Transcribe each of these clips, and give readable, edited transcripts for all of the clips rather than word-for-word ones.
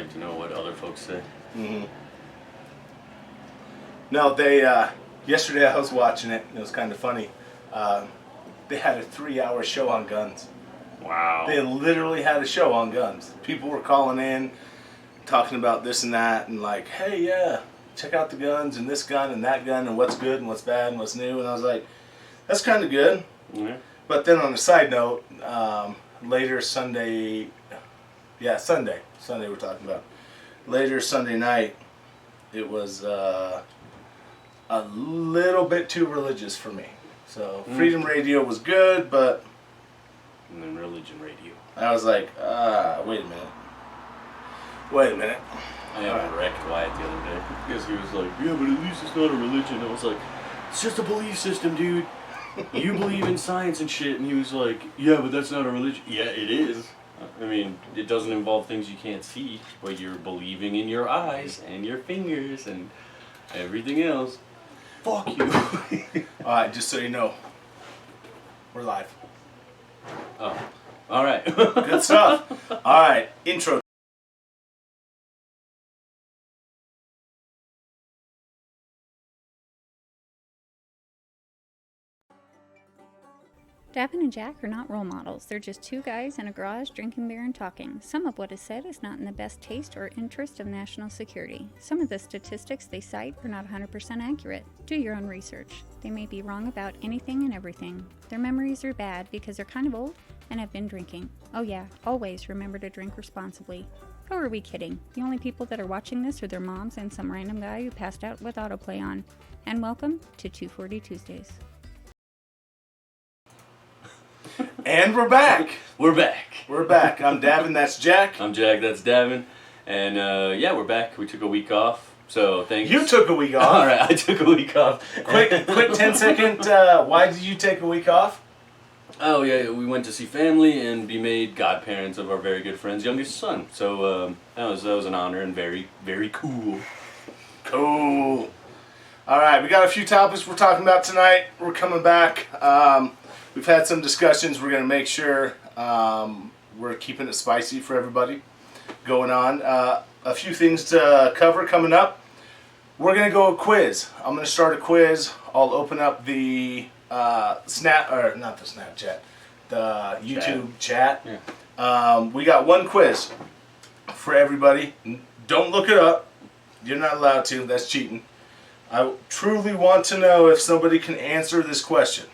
like to know what other folks say. Mm-hmm. No, they, yesterday I was watching it, and it was kind of funny. They had a 3-hour show on guns. Wow. They literally had a show on guns. People were calling in, talking about this and that, and like, hey, yeah, check out the guns, and this gun, and that gun, and what's good, and what's bad, and what's new. And I was like, that's kind of good. Yeah. But then on a side note, later Sunday, Sunday we're talking about. Later Sunday night, it was a little bit too religious for me. So Freedom Radio was good, but... And then religion radio. I was like, wait a minute. I have wrecked Wyatt the other day because he was like, yeah, but at least it's not a religion. I was like, it's just a belief system, dude. You believe in science and shit. And he was like, yeah, but that's not a religion. Yeah, it is. I mean, it doesn't involve things you can't see, but you're believing in your eyes and your fingers and everything else. Fuck you. Alright, just so you know, we're live. Oh, alright. Good stuff. Alright, intro. Davin and Jack are not role models. They're just two guys in a garage drinking beer and talking. Some of what is said is not in the best taste or interest of national security. Some of the statistics they cite are not 100% accurate. Do your own research. They may be wrong about anything and everything. Their memories are bad because they're kind of old and have been drinking. Oh yeah, always remember to drink responsibly. Who are we kidding? The only people that are watching this are their moms and some random guy who passed out with autoplay on. And welcome to 240 Tuesdays. And we're back. We're back. I'm Davin, that's Jack. I'm Jack, that's Davin. And yeah, we're back. We took a week off. So thanks. You took a week off. Alright, I took a week off. Quick 10-second, why did you take a week off? Oh yeah, we went to see family and be made godparents of our very good friend's youngest son. So that was an honor and very, very cool. Cool. Alright, we got a few topics we're talking about tonight. We're coming back. We've had some discussions. We're going to make sure we're keeping it spicy for everybody going on. A few things to cover coming up. We're going to go a quiz. I'm going to start a quiz. I'll open up the Snapchat, the YouTube chat. Yeah. We got one quiz for everybody. Don't look it up. You're not allowed to. That's cheating. I truly want to know if somebody can answer this question.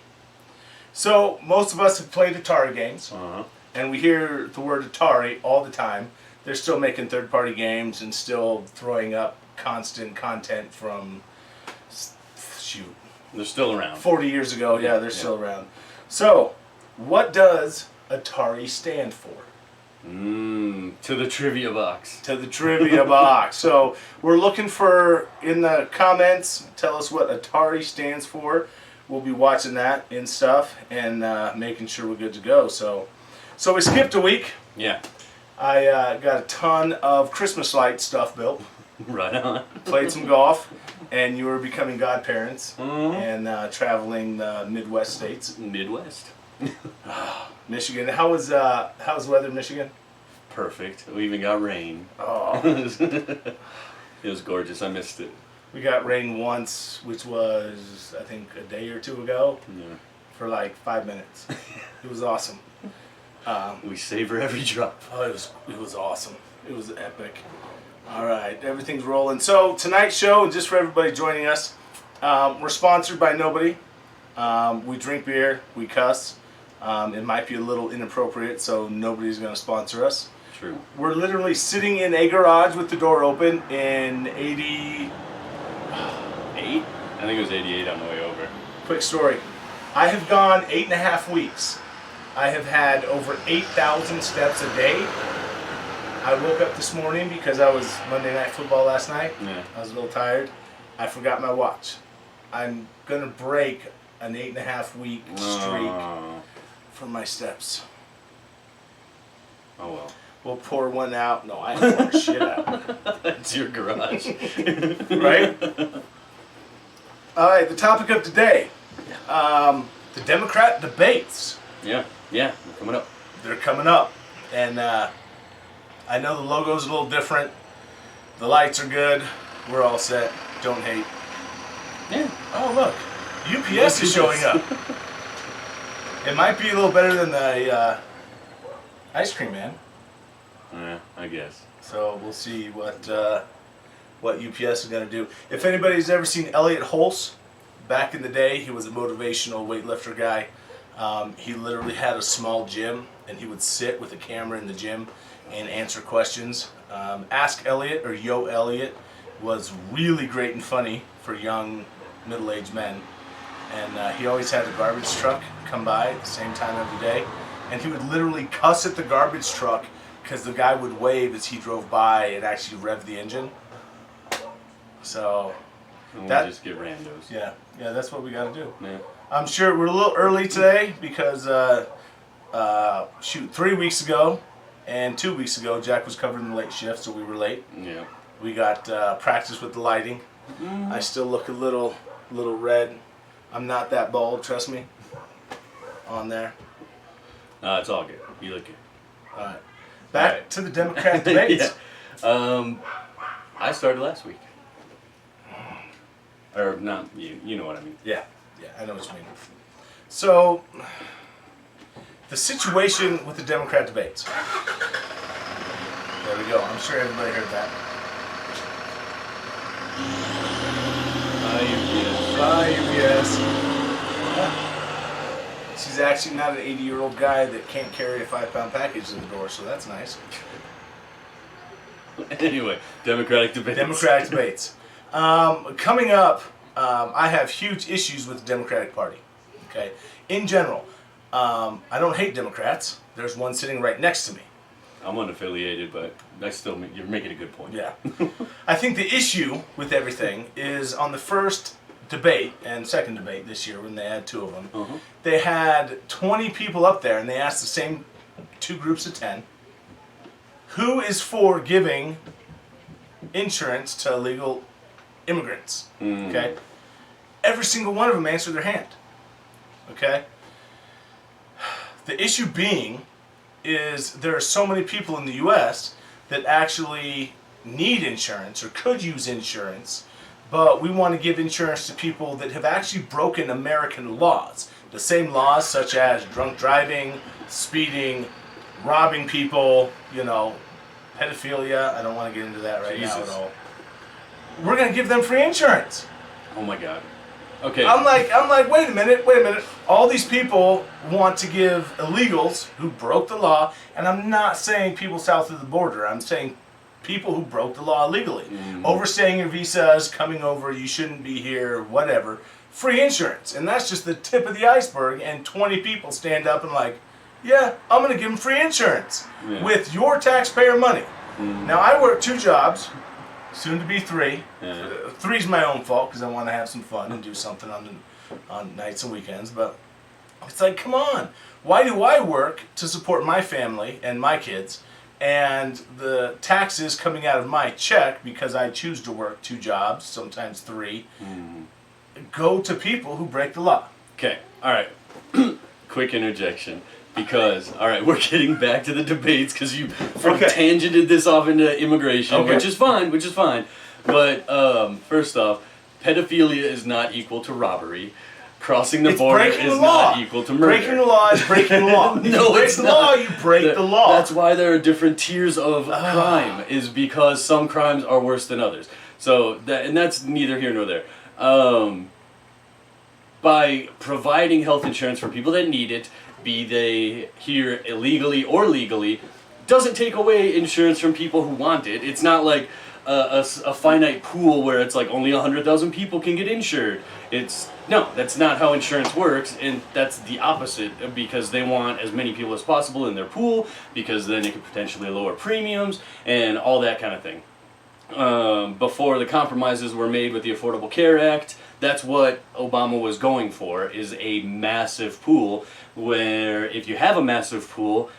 So, most of us have played Atari games, and we hear the word Atari all the time. They're still making third-party games and still throwing up constant content from, shoot. They're still around. 40 years ago, yeah, they're still around. So, what does Atari stand for? To the trivia box. To the trivia box. So, we're looking for, in the comments, tell us what Atari stands for. We'll be watching that and stuff and making sure we're good to go. So we skipped a week. Yeah. I got a ton of Christmas light stuff built. Right on. Played some golf, and you were becoming godparents and traveling the Midwest states. Midwest. Michigan. How's the weather in Michigan? Perfect. We even got rain. Oh. It was gorgeous. I missed it. We got rain once, which was, I think, a day or two ago, for like 5 minutes. It was awesome. We savor every drop. Oh, it was awesome. It was epic. All right, everything's rolling. So tonight's show, just for everybody joining us, we're sponsored by nobody. We drink beer, we cuss. It might be a little inappropriate, so nobody's going to sponsor us. True. We're literally sitting in a garage with the door open in 88? I think it was 88 on the way over. Quick story. I have gone 8.5 weeks. I have had over 8,000 steps a day. I woke up this morning because I was Monday Night Football last night. Yeah. I was a little tired. I forgot my watch. I'm going to break an 8.5 week streak from my steps. Oh well. We'll pour one out. No, I ain't pouring shit out. That's your garage. Right? All right, the topic of today, the Democrat debates. Yeah, they're coming up. They're coming up, and I know the logo's a little different. The lights are good. We're all set. Don't hate. Yeah. Oh, look. UPS is showing up. It might be a little better than the ice cream man. Yeah, I guess. So we'll see what UPS is going to do. If anybody's ever seen Elliot Holtz, back in the day, he was a motivational weightlifter guy. He literally had a small gym, and he would sit with a camera in the gym and answer questions. Ask Elliot or Yo Elliot was really great and funny for young, middle-aged men. And he always had a garbage truck come by at the same time every day. And he would literally cuss at the garbage truck because the guy would wave as he drove by and actually rev the engine. So And that we'll just get randos. yeah, that's what we got to do. Yeah. I'm sure we're a little early today because 3 weeks ago and 2 weeks ago Jack was covering the late shift, so we were late. Yeah. We got practice with the lighting. I still look a little red. I'm not that bald, trust me. On there. It's all good. You look good. All right. Back All right. to the Democrat debates. Yeah. I started last week. Or not, you know what I mean. Yeah, I know what you mean. So, the situation with the Democrat debates. There we go. I'm sure everybody heard that. UPS. She's actually not an 80-year-old guy that can't carry a 5-pound package to the door, so that's nice. Anyway, Democratic debates. Democratic debates. Coming up, I have huge issues with the Democratic Party. Okay, in general, I don't hate Democrats. There's one sitting right next to me. I'm unaffiliated, but you're making a good point. Yeah. I think the issue with everything is on the first debate and second debate this year, when they had 2 of them, they had 20 people up there, and they asked the same 2 groups of 10, who is for giving insurance to illegal immigrants? Okay? Every single one of them answered their hand. Okay? The issue being is there are so many people in the U.S. that actually need insurance or could use insurance, but we want to give insurance to people that have actually broken American laws. The same laws such as drunk driving, speeding, robbing people, pedophilia. I don't want to get into that right now at all. We're going to give them free insurance. Oh my God. Okay. I'm like, wait a minute. All these people want to give illegals who broke the law, and I'm not saying people south of the border. I'm saying people who broke the law illegally. Overstaying your visas, coming over, you shouldn't be here, whatever. Free insurance. And that's just the tip of the iceberg, and 20 people stand up and like, yeah, I'm going to give them free insurance with your taxpayer money. Now, I work 2 jobs. Soon to be 3. 3's my own fault because I want to have some fun and do something on nights and weekends. But it's like, come on. Why do I work to support my family and my kids, and the taxes coming out of my check, because I choose to work 2 jobs, sometimes 3, go to people who break the law? Okay. All right. Quick interjection. Because, all right, we're getting back to the debates because you tangented this off into immigration, which is fine. But first off, pedophilia is not equal to robbery. Crossing the border is not equal to murder. Breaking the law is breaking the law. No, it's not. You break the law. That's why there are different tiers of crime, is because some crimes are worse than others. So, that's neither here nor there. By providing health insurance for people that need it, be they here illegally or legally, doesn't take away insurance from people who want it. It's not like a finite pool where it's like only 100,000 people can get insured. No, that's not how insurance works, and that's the opposite, because they want as many people as possible in their pool, because then it could potentially lower premiums and all that kind of thing. Before the compromises were made with the Affordable Care Act, that's what Obama was going for, is a massive pool, where if you have a massive pool,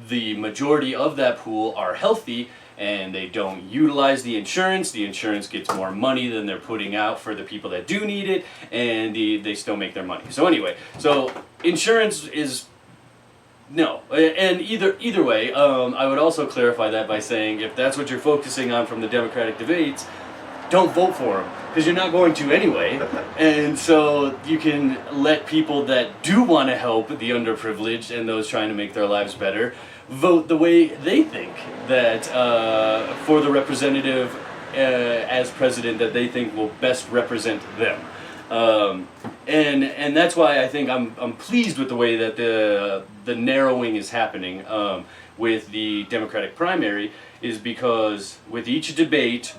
the majority of that pool are healthy, and they don't utilize the insurance gets more money than they're putting out for the people that do need it, and they still make their money. So anyway, insurance is No, and either way, I would also clarify that by saying if that's what you're focusing on from the Democratic debates, don't vote for them because you're not going to anyway. And so you can let people that do want to help the underprivileged and those trying to make their lives better vote the way they think that for the representative as president that they think will best represent them. And that's why I think I'm pleased with the way that the narrowing is happening with the Democratic primary, is because with each debate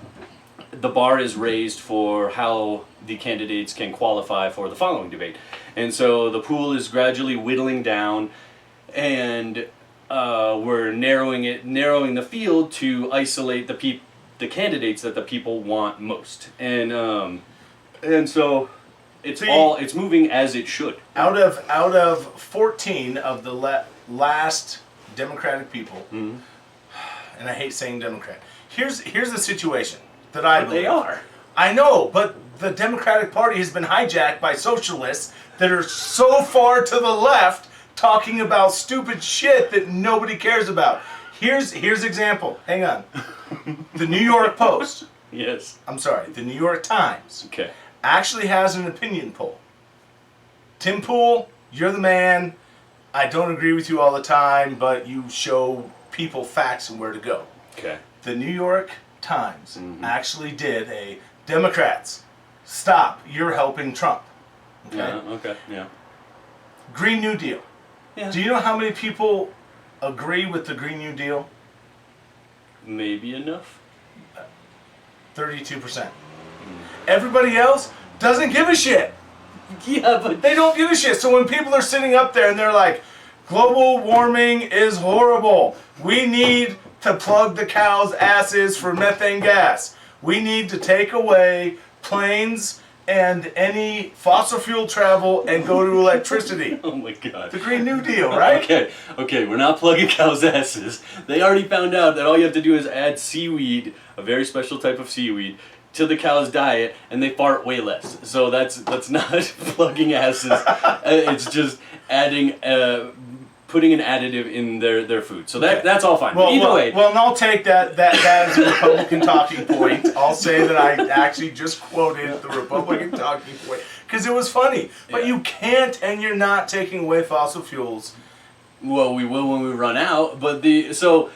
the bar is raised for how the candidates can qualify for the following debate. And so the pool is gradually whittling down, and we're narrowing the field to isolate the candidates that the people want most. And so it's moving as it should. Out of 14 of the last Democratic people, Mm-hmm. and I hate saying Democrat. Here's the situation that I believe. They are. I know, but the Democratic Party has been hijacked by socialists that are so far to the left talking about stupid shit that nobody cares about. Here's example. Hang on. The New York Post. Yes. I'm sorry. The New York Times. Okay. Actually has an opinion poll. Tim Pool, you're the man. I don't agree with you all the time, but you show people facts and where to go. Okay. The New York Times actually did a Democrats, stop, you're helping Trump. Okay? Yeah. Okay. Yeah. Green New Deal. Yeah. Do you know how many people agree with the Green New Deal? Maybe enough. 32%. Everybody else doesn't give a shit. Yeah, but They don't give a shit. So when people are sitting up there and they're like, global warming is horrible. We need to plug the cows' asses for methane gas. We need to take away planes and any fossil fuel travel and go to electricity. oh my god. The Green New Deal, right? Okay, we're not plugging cows' asses. They already found out that all you have to do is add seaweed, a very special type of seaweed, to the cow's diet, and they fart way less. So that's not plugging asses. It's just adding, putting an additive in their food. So that's all fine. Either way. Well, and I'll take that as a Republican talking point. I'll say that I actually just quoted the Republican talking point because it was funny. But you can't, and you're not taking away fossil fuels. Well, we will when we run out. But so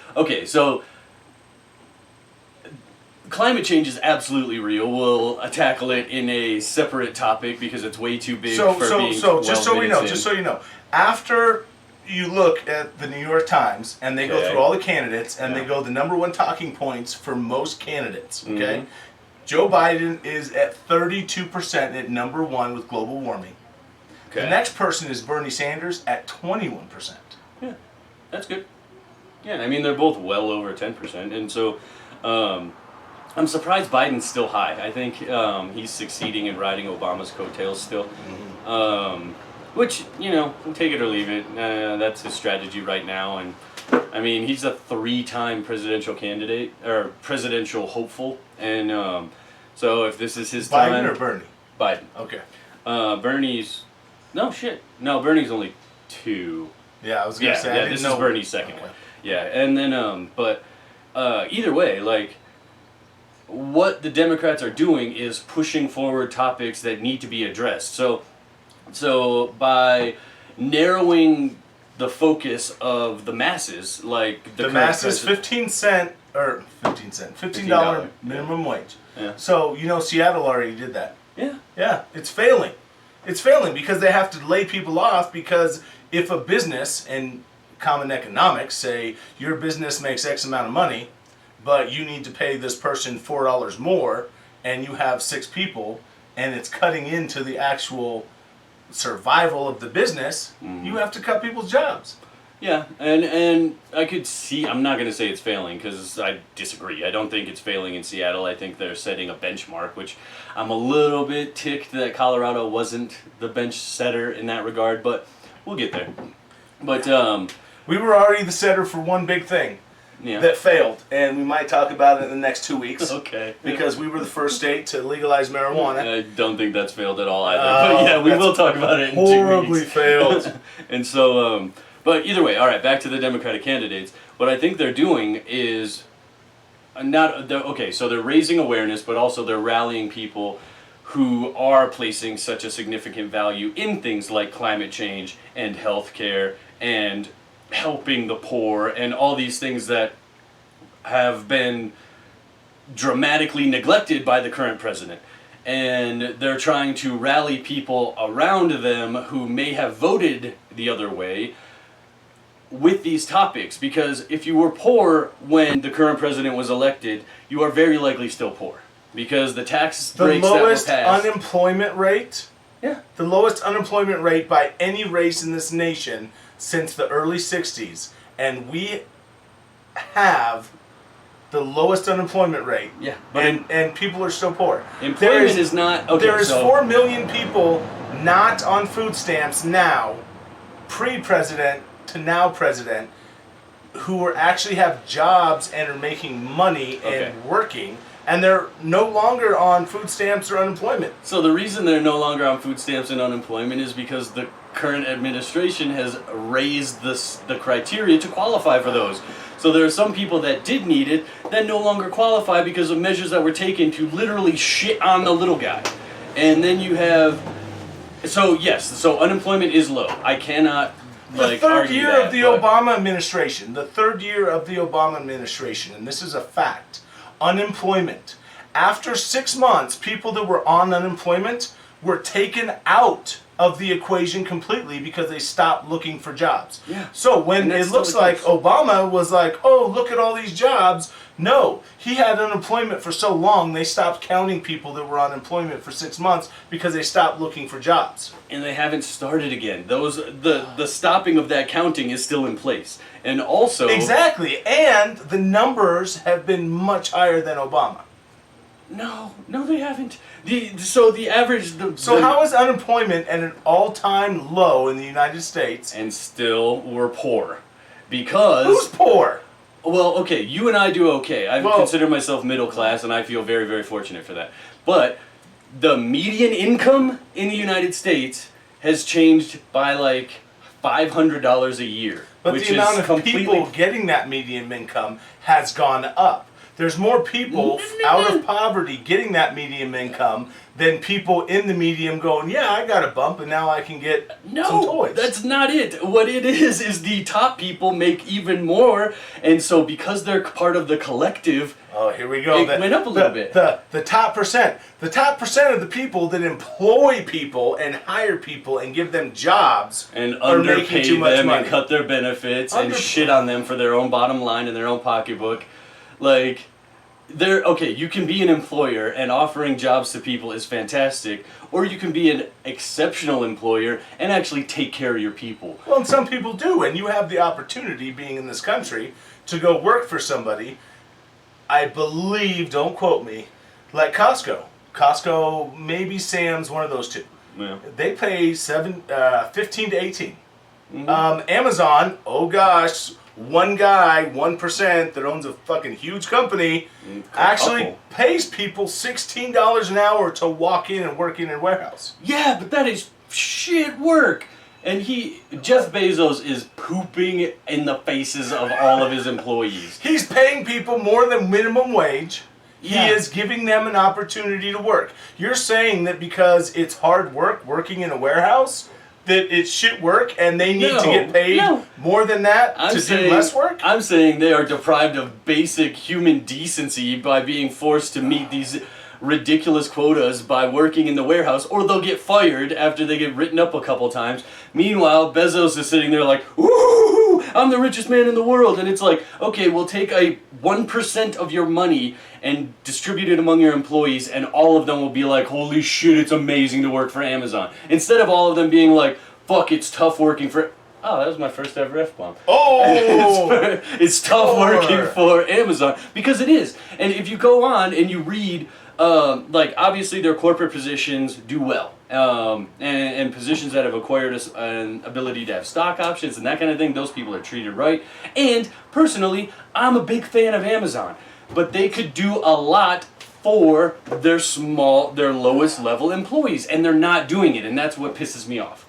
climate change is absolutely real. We'll tackle it in a separate topic because it's way too big for being just so you know, after you look at the New York Times and they go through all the candidates and they go the number one talking points for most candidates, okay? Joe Biden is at 32% at number one with global warming. Okay. The next person is Bernie Sanders at 21%. Yeah, that's good. Yeah, I mean, they're both well over 10%. And so I'm surprised Biden's still high. I think he's succeeding in riding Obama's coattails still. Which, take it or leave it. That's his strategy right now. And I mean, he's a 3-time presidential candidate, or presidential hopeful. And so if this is his time... Biden or Bernie? Biden. Okay. Bernie's... No, shit. No, Bernie's only 2. Yeah, I was going to say, I didn't this know. is Bernie's second Okay. one. Yeah, and then, but either way, like, what the Democrats are doing is pushing forward topics that need to be addressed. So by narrowing the focus of the masses, like the masses, $15 minimum wage. Yeah. So Seattle already did that. Yeah. Yeah, it's failing. It's failing because they have to lay people off, because if a business, in common economics, say your business makes X amount of money, but you need to pay this person $4 more, and you have 6 people, and it's cutting into the actual survival of the business, you have to cut people's jobs. Yeah, and I could see, I'm not going to say it's failing because I disagree. I don't think it's failing in Seattle. I think they're setting a benchmark, which I'm a little bit ticked that Colorado wasn't the bench setter in that regard, but we'll get there. But we were already the setter for one big thing that failed, and we might talk about it in the next 2 weeks. Okay. Because we were the first state to legalize marijuana. I don't think that's failed at all either. But yeah, we will talk about it in 2 weeks. Horribly failed. And so, But either way, all right, back to the Democratic candidates. What I think they're doing is so they're raising awareness, but also they're rallying people who are placing such a significant value in things like climate change and healthcare and helping the poor and all these things that have been dramatically neglected by the current president. And they're trying to rally people around them who may have voted the other way with these topics, because if you were poor when the current president was elected, you are very likely still poor, because the tax breaks that were lowest passed. unemployment rate. Yeah. The lowest unemployment rate by any race in this nation since the early 60s, and we have the lowest unemployment rate. Yeah, and people are still poor. Employment is not okay. There is 4 million people not on food stamps now, pre-president to now president, who are actually have jobs and are making money and working, and they're no longer on food stamps or unemployment. So the reason they're no longer on food stamps and unemployment is because the current administration has raised the criteria to qualify for those. So there are some people that did need it that no longer qualify because of measures that were taken to literally shit on the little guy. And then you have, so unemployment is low. I cannot The third year of the Obama administration, and this is a fact, unemployment. After 6 months, people that were on unemployment were taken out of the equation completely because they stopped looking for jobs. Yeah. So when it looks like Obama was like, oh, look at all these jobs, no, he had unemployment for so long they stopped counting people that were on unemployment for 6 months because they stopped looking for jobs. And they haven't started again. The stopping of that counting is still in place. And also... Exactly, and the numbers have been much higher than Obama. No, they haven't. The average... how is unemployment at an all-time low in the United States? And still we're poor. Because... Who's poor? Well, okay, you and I do okay. I consider myself middle class, and I feel very, very fortunate for that. But the median income in the United States has changed by like $500 a year. But the amount of people getting that median income has gone up. There's more people out of poverty getting that medium income than people in the medium going, yeah, I got a bump and now I can get some toys. That's not it. What it is the top people make even more, and so because they're part of the collective, oh, here we go. It went up a little bit. The top percent. The top percent of the people that employ people and hire people and give them jobs and are making too much them money. And cut their benefits and shit on them for their own bottom line and their own pocketbook. Like, you can be an employer and offering jobs to people is fantastic, or you can be an exceptional employer and actually take care of your people. Well, and some people do, and you have the opportunity, being in this country, to go work for somebody. I believe, don't quote me, like Costco. Costco, maybe Sam's, one of those two. Yeah. They pay 15 to 18. Mm-hmm. Amazon, oh gosh, one guy, 1% that owns a fucking huge company actually pays people $16 an hour to walk in and work in a warehouse. Yeah, but that is shit work. And Jeff Bezos is pooping in the faces of all of his employees. He's paying people more than minimum wage. Yeah. He is giving them an opportunity to work. You're saying that because it's hard work working in a warehouse, that it's shit work and they need to get paid more than that to do less work? I'm saying they are deprived of basic human decency by being forced to meet these ridiculous quotas by working in the warehouse, or they'll get fired after they get written up a couple times. Meanwhile, Bezos is sitting there like, ooh, I'm the richest man in the world. And it's like, okay, we'll take a 1% of your money and distribute it among your employees, and all of them will be like, holy shit, it's amazing to work for Amazon. Instead of all of them being like, fuck, it's tough working for... Oh, that was my first ever F-bomb. Oh! It's tough working for Amazon, because it is. And if you go on and you read... obviously their corporate positions do well, and positions that have acquired an ability to have stock options and that kind of thing, those people are treated right. And personally, I'm a big fan of Amazon, but they could do a lot for their lowest level employees, and they're not doing it, and that's what pisses me off.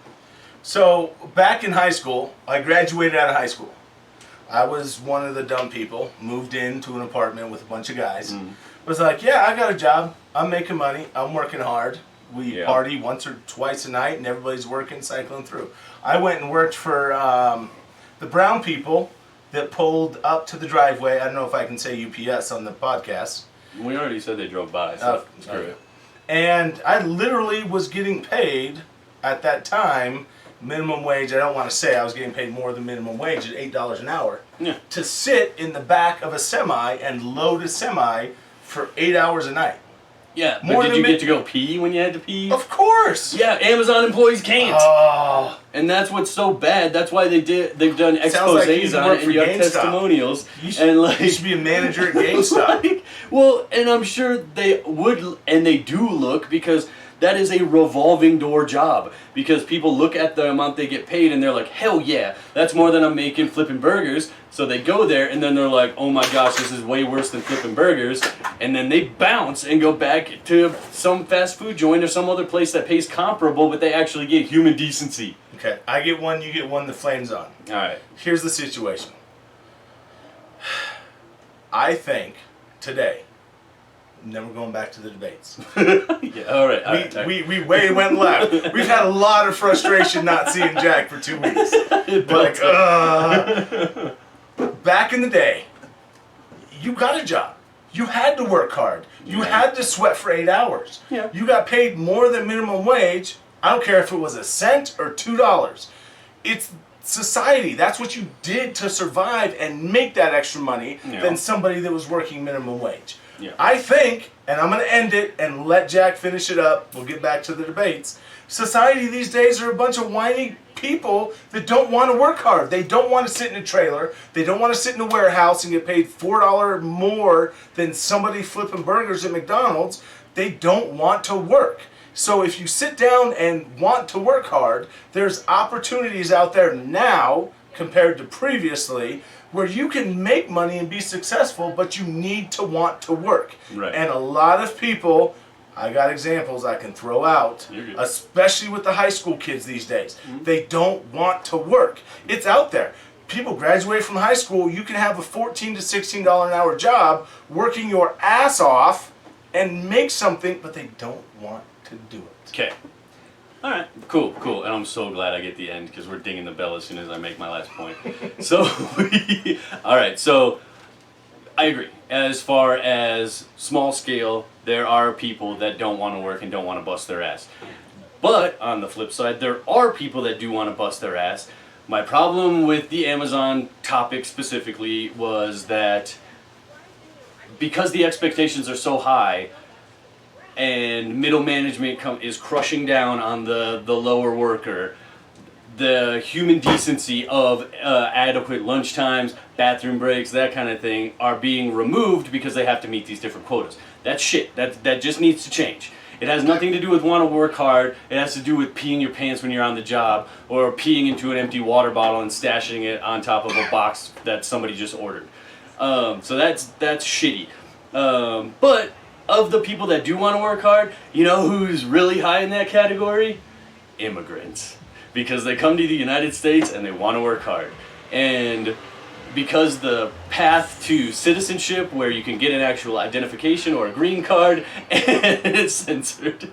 So back in high school, I graduated out of high school. I was one of the dumb people, moved into an apartment with a bunch of guys. Was like, yeah, I got a job. I'm making money. I'm working hard. We party once or twice a night, and everybody's working, cycling through. I went and worked for the brown people that pulled up to the driveway. I don't know if I can say UPS on the podcast. We already said they drove by, so screw it. And I literally was getting paid at that time minimum wage. I don't want to say I was getting paid more than minimum wage at $8 an hour to sit in the back of a semi and load a semi for 8 hours a night. Yeah, but did you get to go pee when you had to pee? Of course. Yeah, Amazon employees can't. Oh. And that's what's so bad. That's why they've done exposés on it, and you have testimonials. You should be a manager at GameStop. Well, and I'm sure they would, and they do look, because that is a revolving door job. Because people look at the amount they get paid and they're like, hell yeah, that's more than I'm making flipping burgers. So they go there and then they're like, oh my gosh, this is way worse than flipping burgers. And then they bounce and go back to some fast food joint or some other place that pays comparable, but they actually get human decency. Okay, I get one, you get one, the flame's on. Alright. Here's the situation. I think today, never going back to the debates. Yeah, alright. We way went left. We've had a lot of frustration not seeing Jack for 2 weeks. Like, back in the day, you got a job. You had to work hard. You had to sweat for 8 hours. Yeah. You got paid more than minimum wage. I don't care if it was a cent or $2. It's society. That's what you did to survive and make that extra money than somebody that was working minimum wage. Yeah. I think, and I'm going to end it and let Jack finish it up. We'll get back to the debates. Society these days are a bunch of whiny people that don't want to work hard. They don't want to sit in a trailer. They don't want to sit in a warehouse and get paid $4 more than somebody flipping burgers at McDonald's. They don't want to work. So if you sit down and want to work hard, there's opportunities out there now compared to previously where you can make money and be successful, but you need to want to work. Right. And a lot of people, I got examples I can throw out, especially with the high school kids these days. They don't want to work. It's out there. People graduate from high school, you can have a $14 to $16 an hour job working your ass off and make something, but they don't want to do it. Okay. Alright, cool. And I'm so glad I get the end because we're dinging the bell as soon as I make my last point. So, alright, so I agree. As far as small scale, there are people that don't want to work and don't want to bust their ass. But on the flip side, there are people that do want to bust their ass. My problem with the Amazon topic specifically was that because the expectations are so high, and middle management is crushing down on the lower worker, the human decency of adequate lunch times, bathroom breaks, that kind of thing are being removed because they have to meet these different quotas. That's shit. That just needs to change. It has nothing to do with want to work hard. It has to do with peeing your pants when you're on the job, or peeing into an empty water bottle and stashing it on top of a box that somebody just ordered. So that's shitty. But of the people that do want to work hard, you know who's really high in that category? Immigrants. Because they come to the United States and they want to work hard. And because the path to citizenship, where you can get an actual identification or a green card, and it's censored.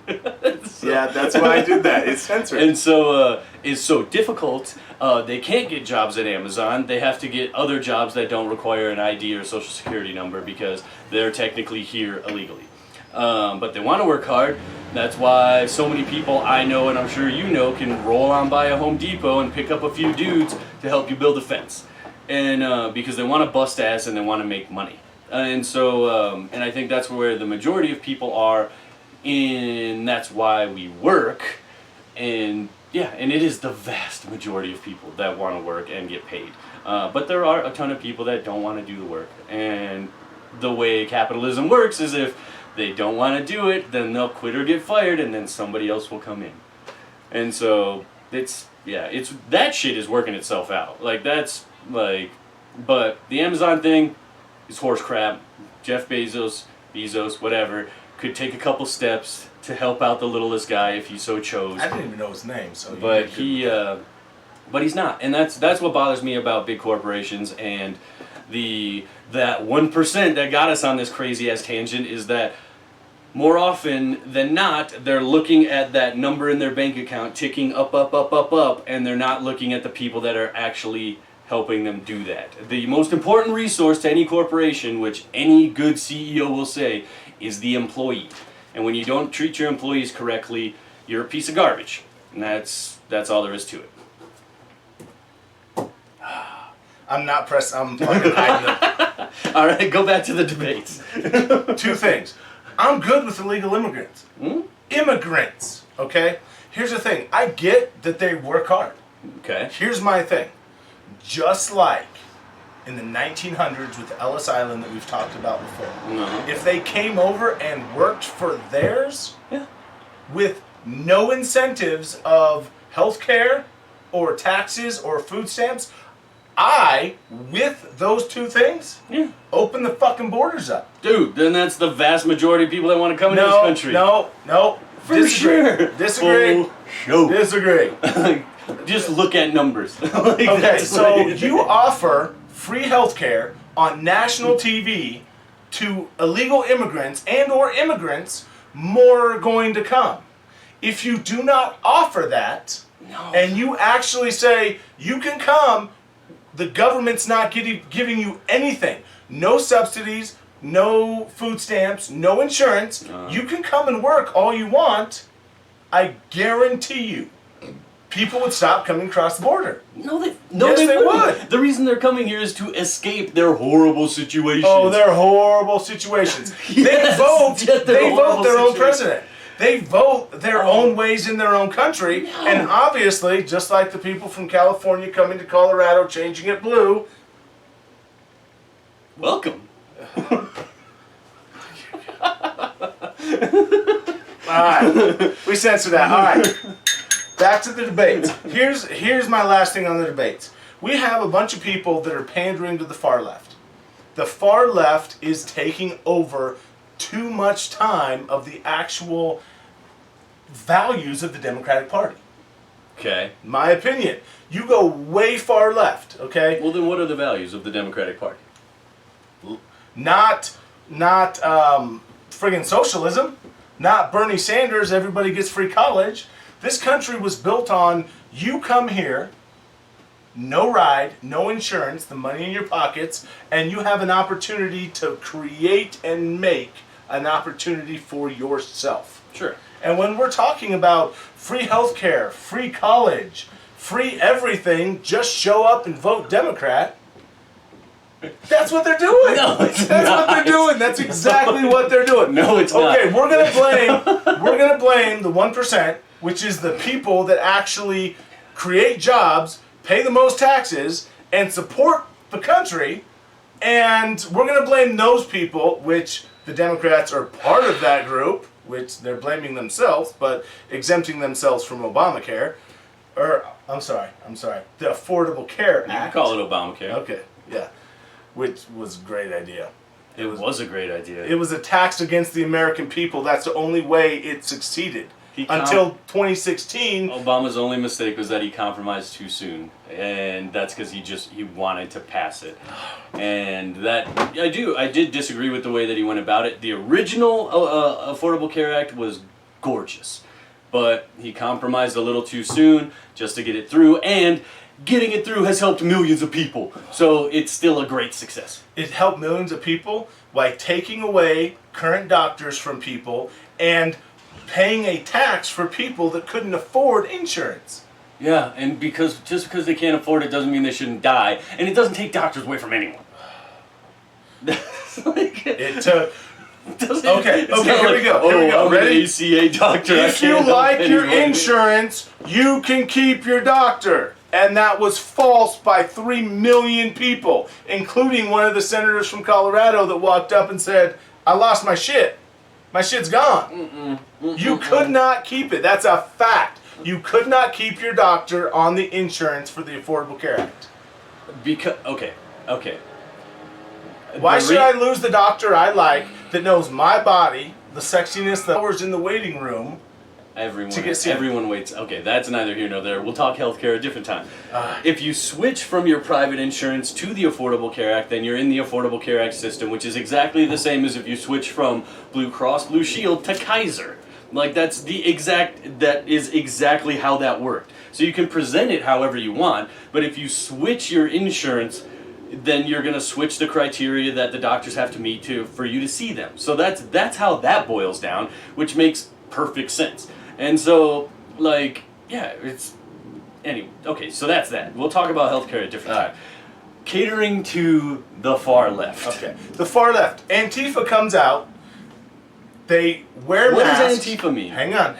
So, yeah, that's why I did that. It's censored. And so it's so difficult. They can't get jobs at Amazon. They have to get other jobs that don't require an ID or social security number because they're technically here illegally. But they want to work hard. That's why so many people I know, and I'm sure you know, can roll on by a Home Depot and pick up a few dudes to help you build a fence. And because they want to bust ass and they want to make money. And so, and I think that's where the majority of people are, and that's why we work. And yeah, and it is the vast majority of people that want to work and get paid. But there are a ton of people that don't want to do the work. And the way capitalism works is if they don't want to do it, then they'll quit or get fired, and then somebody else will come in. And so it's that shit is working itself out. Like that's like, but the Amazon thing is horse crap. Jeff Bezos, whatever, could take a couple steps to help out the littlest guy if he so chose. I didn't even know his name, so. But but he's not, and that's what bothers me about big corporations and that 1% that got us on this crazy ass tangent is that more often than not they're looking at that number in their bank account ticking up, and they're not looking at the people that are actually helping them do that. The most important resource to any corporation, which any good CEO will say, is the employee. And when you don't treat your employees correctly, you're a piece of garbage. And that's all there is to it. I'm not pressed. I'm fucking hiding them. All right, go back to the debates. Two things. I'm good with illegal immigrants. Immigrants, okay? Here's the thing. I get that they work hard. Okay. Here's my thing. Just like in the 1900s with Ellis Island that we've talked about before, if they came over and worked for theirs with no incentives of health care or taxes or food stamps, with those two things, open the fucking borders up. Dude, then that's the vast majority of people that want to come into this country. No. For Disagree. sure. Disagree. Show. Disagree. Just look at numbers. Okay, so you offer free health care on national TV to illegal immigrants and or immigrants, more are going to come. If you do not offer that, and you actually say, you can come, the government's not giving you anything. No subsidies, no food stamps, no insurance. You can come and work all you want. I guarantee you, people would stop coming across the border. No, they wouldn't. would. The reason they're coming here is to escape their horrible situations. Oh, they're horrible situations. Yes, they vote their own president. They vote their own ways in their own country. And obviously, just like the people from California coming to Colorado, changing it blue. Welcome. Alright, we censored that. Alright, back to the debates. Here's my last thing on the debates. We have a bunch of people that are pandering to the far left. The far left is taking over too much time of the actual values of the Democratic Party. Okay. My opinion. You go way far left, okay? Well, then what are the values of the Democratic Party? Not friggin' socialism. Not Bernie Sanders, everybody gets free college. This country was built on, you come here, no ride, no insurance, the money in your pockets, and you have an opportunity to create and make an opportunity for yourself. Sure. And when we're talking about free healthcare, free college, free everything, just show up and vote Democrat. That's what they're doing. No, it's That's not. what they're doing. That's exactly what they're doing. No, it's not. Okay, we're gonna blame the 1%, which is the people that actually create jobs, pay the most taxes, and support the country. And we're gonna blame those people, which the Democrats are part of that group, which they're blaming themselves, but exempting themselves from Obamacare. Or, I'm sorry, the Affordable Care Act. You can call it Obamacare. Okay, yeah. Which was a great idea. It was a great idea. It was a tax against the American people. That's the only way it succeeded. Until 2016. Obama's only mistake was that he compromised too soon. And that's because he wanted to pass it. And that, I did disagree with the way that he went about it. The original Affordable Care Act was gorgeous. But he compromised a little too soon just to get it through. And getting it through has helped millions of people. So it's still a great success. It helped millions of people by taking away current doctors from people and paying a tax for people that couldn't afford insurance. Yeah, and just because they can't afford it doesn't mean they shouldn't die. And it doesn't take doctors away from anyone. It took... Okay, here we go. I'm Ready? an ACA doctor. If you like your insurance, you can keep your doctor. And that was false by 3 million people, including one of the senators from Colorado that walked up and said, I lost my shit. My shit's gone. You could not keep it. That's a fact. You could not keep your doctor on the insurance for the Affordable Care Act. Okay. Why should I lose the doctor I like that knows my body, the sexiness, the hours in the waiting room. Everyone waits. Okay, that's neither here nor there. We'll talk healthcare a different time. If you switch from your private insurance to the Affordable Care Act, then you're in the Affordable Care Act system, which is exactly the same as if you switch from Blue Cross Blue Shield to Kaiser. Like that is exactly how that worked. So you can present it however you want, but if you switch your insurance, then you're going to switch the criteria that the doctors have to meet for you to see them. So that's how that boils down, which makes perfect sense. And so, like, yeah, anyway, okay, so that's that. We'll talk about healthcare at a different time. Catering to the far left. Okay, the far left. Antifa comes out. They wear masks. What does Antifa mean? Hang on.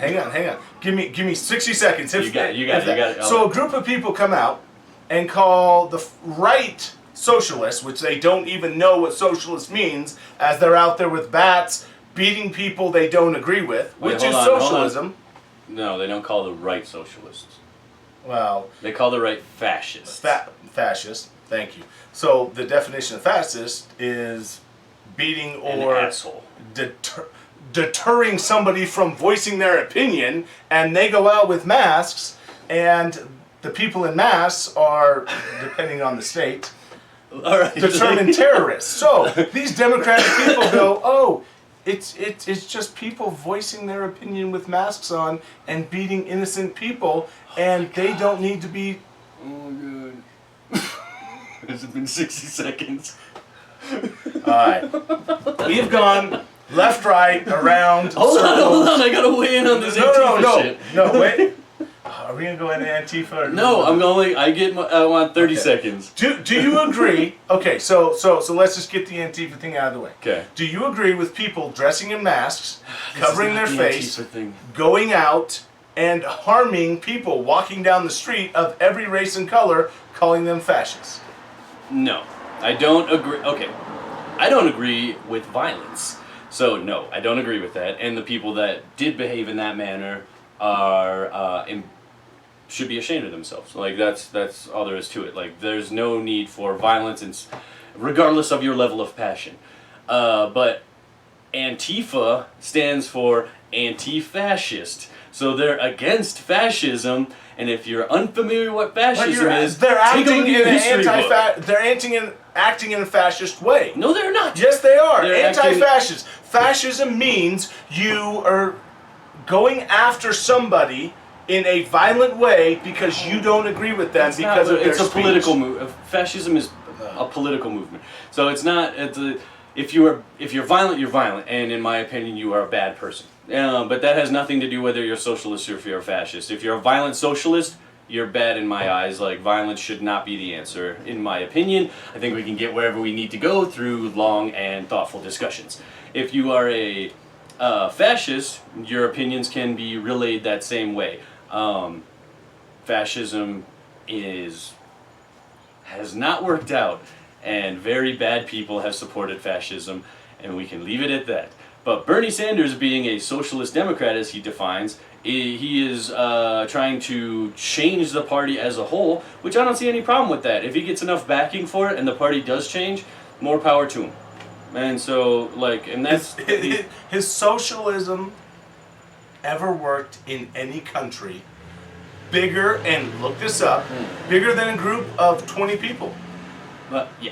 Give me 60 seconds. You got it. So a group of people come out and call the right socialists, which they don't even know what socialist means, as they're out there with bats beating people they don't agree with, which is socialism. No, they don't call the right socialists. Well, they call the right fascists. Fascist. Thank you. So the definition of fascist is beating or an asshole. Deterring somebody from voicing their opinion, and they go out with masks, and the people in masks are, depending on the state, determined terrorists. So these democratic people go, oh, it's just people voicing their opinion with masks on and beating innocent people, and they don't need to be. Oh my god! Has it been 60 seconds? All right, we've gone left, right, around. Hold on! I gotta weigh in on this Antifa shit. No, wait. Are we gonna go into Antifa? Or no, I'm going. I want 30 seconds. Do you agree? Okay, so let's just get the Antifa thing out of the way. Okay. Do you agree with people dressing in masks, covering their face, thing. going out and harming people walking down the street of every race and color, calling them fascists? No, I don't agree. Okay, I don't agree with violence. So no, I don't agree with that. And the people that did behave in that manner are should be ashamed of themselves. Like that's all there is to it. Like there's no need for violence, and regardless of your level of passion. But Antifa stands for anti-fascist. So they're against fascism. And if you're unfamiliar what fascism is, they're acting in an acting in a fascist way. No, they're not. Yes, they are. They're Anti-fascist. Fascism means you are going after somebody in a violent way because you don't agree with them of their speech. It's a political move. Fascism is a political movement. So it's not. If you're violent, you're violent, and in my opinion, you are a bad person. But that has nothing to do whether you're a socialist or if you're a fascist. If you're a violent socialist, you're bad in my eyes. Like, violence should not be the answer, in my opinion. I think we can get wherever we need to go through long and thoughtful discussions. If you are a fascist, your opinions can be relayed that same way. Fascism has not worked out, and very bad people have supported fascism, and we can leave it at that. But Bernie Sanders, being a socialist Democrat, as he defines, he is trying to change the party as a whole, which I don't see any problem with that. If he gets enough backing for it and the party does change, more power to him. And so, like, and that's... His socialism ever worked in any country bigger, and look this up, bigger than a group of 20 people? Yeah.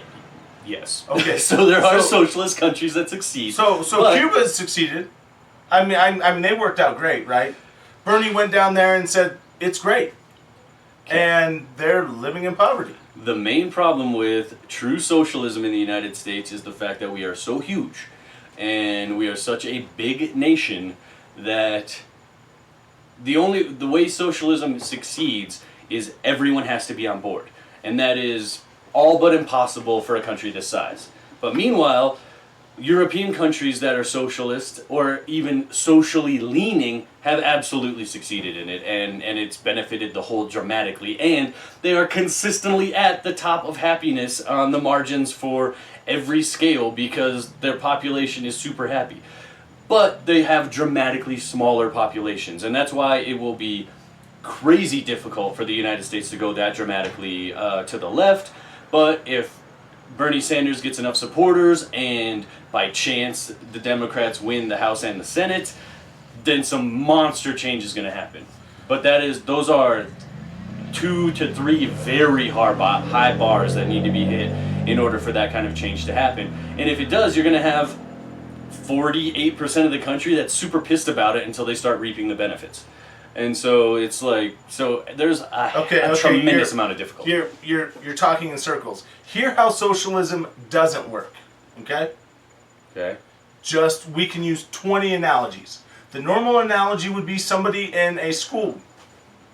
Yes. Okay. So there are socialist countries that succeed. So Cuba has succeeded. I mean, they worked out great, right? Bernie went down there and said it's great, and they're living in poverty. The main problem with true socialism in the United States is the fact that we are so huge, and we are such a big nation that the way socialism succeeds is everyone has to be on board, and that is all but impossible for a country this size. But meanwhile, European countries that are socialist or even socially leaning have absolutely succeeded in it, and it's benefited the whole dramatically, and they are consistently at the top of happiness on the margins for every scale because their population is super happy. But they have dramatically smaller populations, and that's why it will be crazy difficult for the United States to go that dramatically to the left. But if Bernie Sanders gets enough supporters and by chance the Democrats win the House and the Senate, then some monster change is going to happen. But those are 2 to 3 very high bars that need to be hit in order for that kind of change to happen. And if it does, you're going to have 48% of the country that's super pissed about it until they start reaping the benefits. And so it's like, so there's a tremendous amount of difficulty. You're talking in circles. Hear how socialism doesn't work. Okay? Okay. We can use 20 analogies. The normal analogy would be somebody in a school.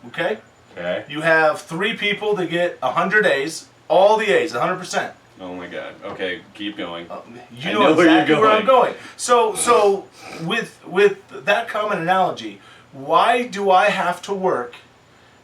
Okay? Okay. You have 3 people that get 100 A's, all the A's, 100%. Oh my God. Okay, keep going. You know exactly where I'm going. So with that common analogy, why do I have to work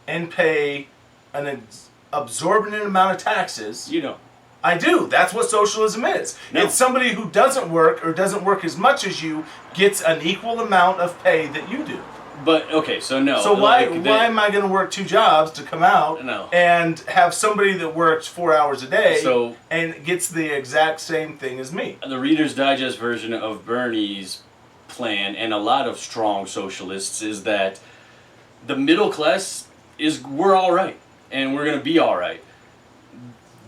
and pay an absorbent amount of taxes? You know. I do. That's what socialism is. No. It's somebody who doesn't work or doesn't work as much as you gets an equal amount of pay that you do. But okay, so no. So why am I going to work 2 jobs to come out and have somebody that works 4 hours a day and gets the exact same thing as me? The Reader's Digest version of Bernie's plan and a lot of strong socialists is that the middle class we're all right and we're going to be all right.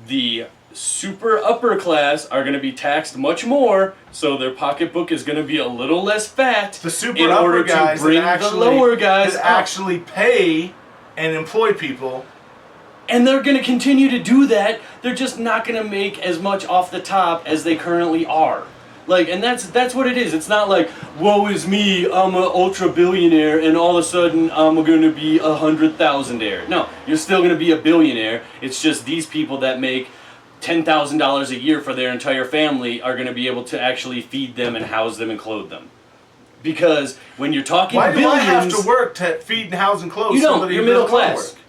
The super upper class are going to be taxed much more, so their pocketbook is going to be a little less fat. The super upper guys the lower guys actually pay and employ people, and they're going to continue to do that. They're just not going to make as much off the top as they currently are. Like, and that's what it is. It's not like, woe is me, I'm an ultra billionaire, and all of a sudden I'm going to be 100,000-aire. No, you're still going to be a billionaire. It's just these people that make $10,000 a year for their entire family are going to be able to actually feed them and house them and clothe them. Because when you're talking billions... Why do I have to work to feed and house and clothe somebody you're who middle doesn't want to class. work?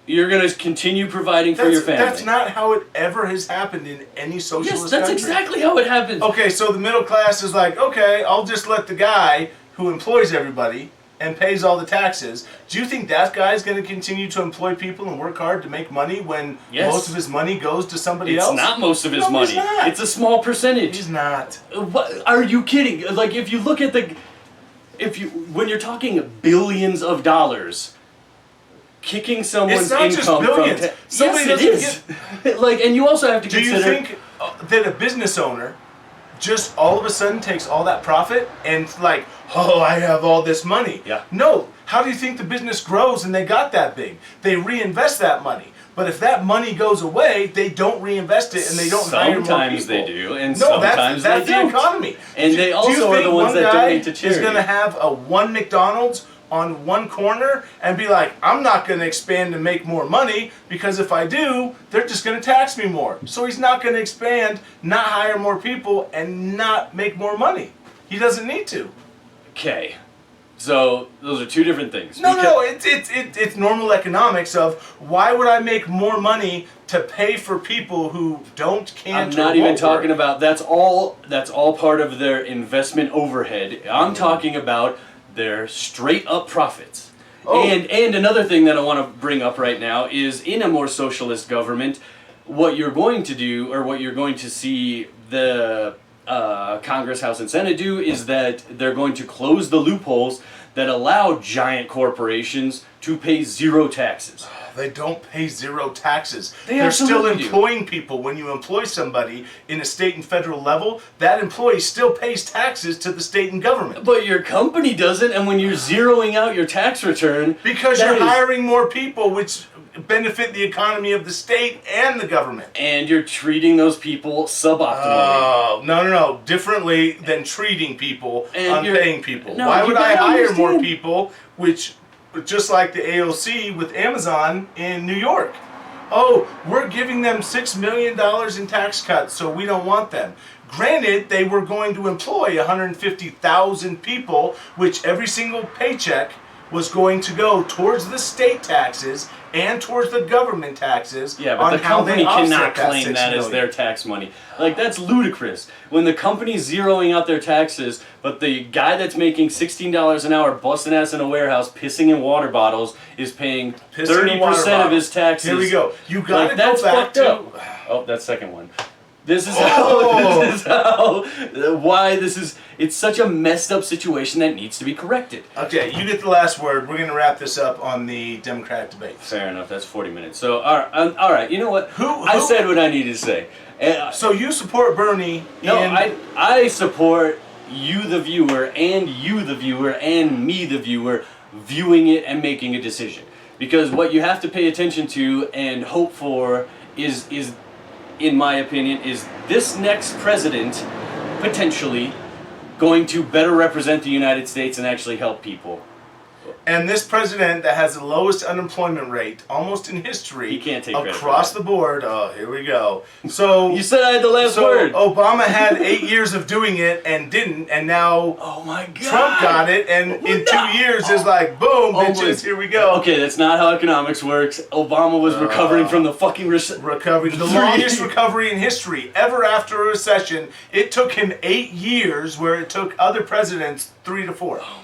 You're going to continue providing for your family. That's not how it ever has happened in any socialist country. Yes, that's exactly how it happens. Okay, so the middle class is like, okay, I'll just let the guy who employs everybody and pays all the taxes. Do you think that guy's going to continue to employ people and work hard to make money when most of his money goes to somebody else? It's not most of his money. He's not. It's a small percentage. He's not. What? Are you kidding? Like, if you look at when you're talking billions of dollars, kicking someone's income just billions. from... Somebody yes, it is. Like, and you also have to consider... Do you think that a business owner just all of a sudden takes all that profit and like, oh, I have all this money? Yeah. No. How do you think the business grows and they got that big? They reinvest that money. But if that money goes away, they don't reinvest it and they don't hire more people. Sometimes they do, and sometimes that's they don't. the economy. And they also are the ones that donate to charity. Is going to have one McDonald's on one corner and be like, I'm not going to expand and make more money because if I do, they're just going to tax me more. So he's not going to expand, not hire more people, and not make more money. He doesn't need to. Okay. So those are 2 different things. No, it's normal economics of why would I make more money to pay for people who can't. I'm not even talking about that's all part of their investment overhead. I'm talking about their straight up profits. Oh. And another thing that I want to bring up right now is in a more socialist government, what you're going to do or what you're going to see the Congress, House, and Senate do is that they're going to close the loopholes that allow giant corporations to pay 0 taxes. They don't pay 0 taxes. They're still employing people. When you employ somebody in a state and federal level, that employee still pays taxes to the state and government. But your company doesn't, and when you're zeroing out your tax return... Because you're hiring more people, which benefit the economy of the state and the government. And you're treating those people suboptimally. Oh, no. Differently than treating people on paying people. No, why would I hire more people, which... Just like the AOC with Amazon in New York. Oh, we're giving them $6 million in tax cuts, so we don't want them. Granted, they were going to employ 150,000 people, which every single paycheck was going to go towards the state taxes and towards the government taxes. Yeah, but on the how they company cannot offset that claim $6 that as million. their tax money. Like, that's ludicrous. When the company's zeroing out their taxes, but the guy that's making $16 an hour busting ass in a warehouse, pissing in water bottles, is paying Pissing in water 30% of bottles. his taxes. Here we go. You got to Like, go that's back fucked to. up. Oh, that's second one. This is Oh! why this is, it's such a messed up situation that needs to be corrected. Okay, you get the last word. We're going to wrap this up on the Democratic debate. Fair enough, that's 40 minutes. So, all right, you know what? I Who- said what I needed to say. So you support Bernie? No, in, I support you the viewer and you the viewer and me the viewer viewing it and making a decision. Because what you have to pay attention to and hope for is in my opinion, is this next president potentially going to better represent the United States and actually help people. And this president that has the lowest unemployment rate almost in history, He can't take credit for across that. the board. Oh, here we go. So You said I had the last word. Obama had 8 years of doing it and didn't, and now Oh my God. Trump got it, and in 2 years is like, boom, Oh bitches, my- here we go. Okay, that's not how economics works. Obama was recovering from the fucking Recovery, the longest recovery in history ever after a recession. It took him 8 years, where it took other presidents 3 to 4. Oh my God.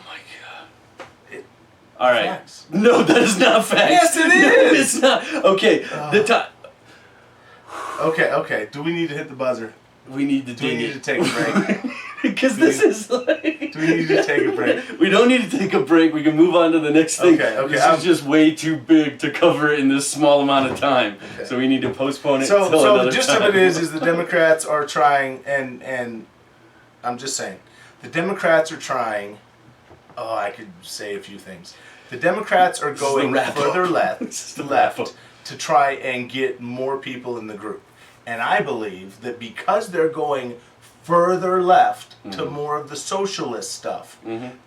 All right. Facts. No, that is not facts. Yes, it No, is. it's not. Okay, the time. Okay. Do we need to hit the buzzer? We need to Do we ding need to it. take a break? Because this is like... Do we need to take a break? We don't need to take a break. We can move on to the next thing. Okay, This I'm- is just way too big to cover in this small amount of time. Okay. So we need to postpone it So till the another gist time. of it is the Democrats are trying, and I'm just saying, the Democrats are trying. Oh, I could say a few things. The Democrats are This is the going wrap-up. further This is the wrap-up. left to try and get more people in the group, and I believe that because they're going further left to more of the socialist stuff,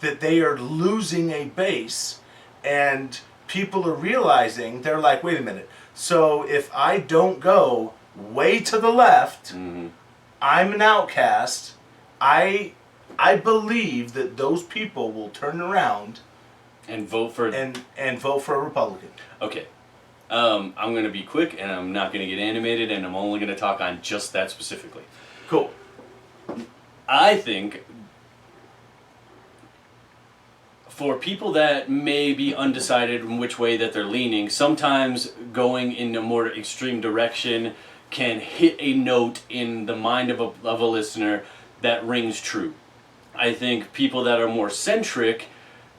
that they are losing a base, and people are realizing, they're like, wait a minute, so if I don't go way to the left, I'm an outcast. I believe that those people will turn around And vote for... and vote for a Republican. Okay. I'm going to be quick, and I'm not going to get animated, and I'm only going to talk on just that specifically. Cool. I think for people that may be undecided in which way that they're leaning, sometimes going in a more extreme direction can hit a note in the mind of a listener that rings true. I think people that are more centric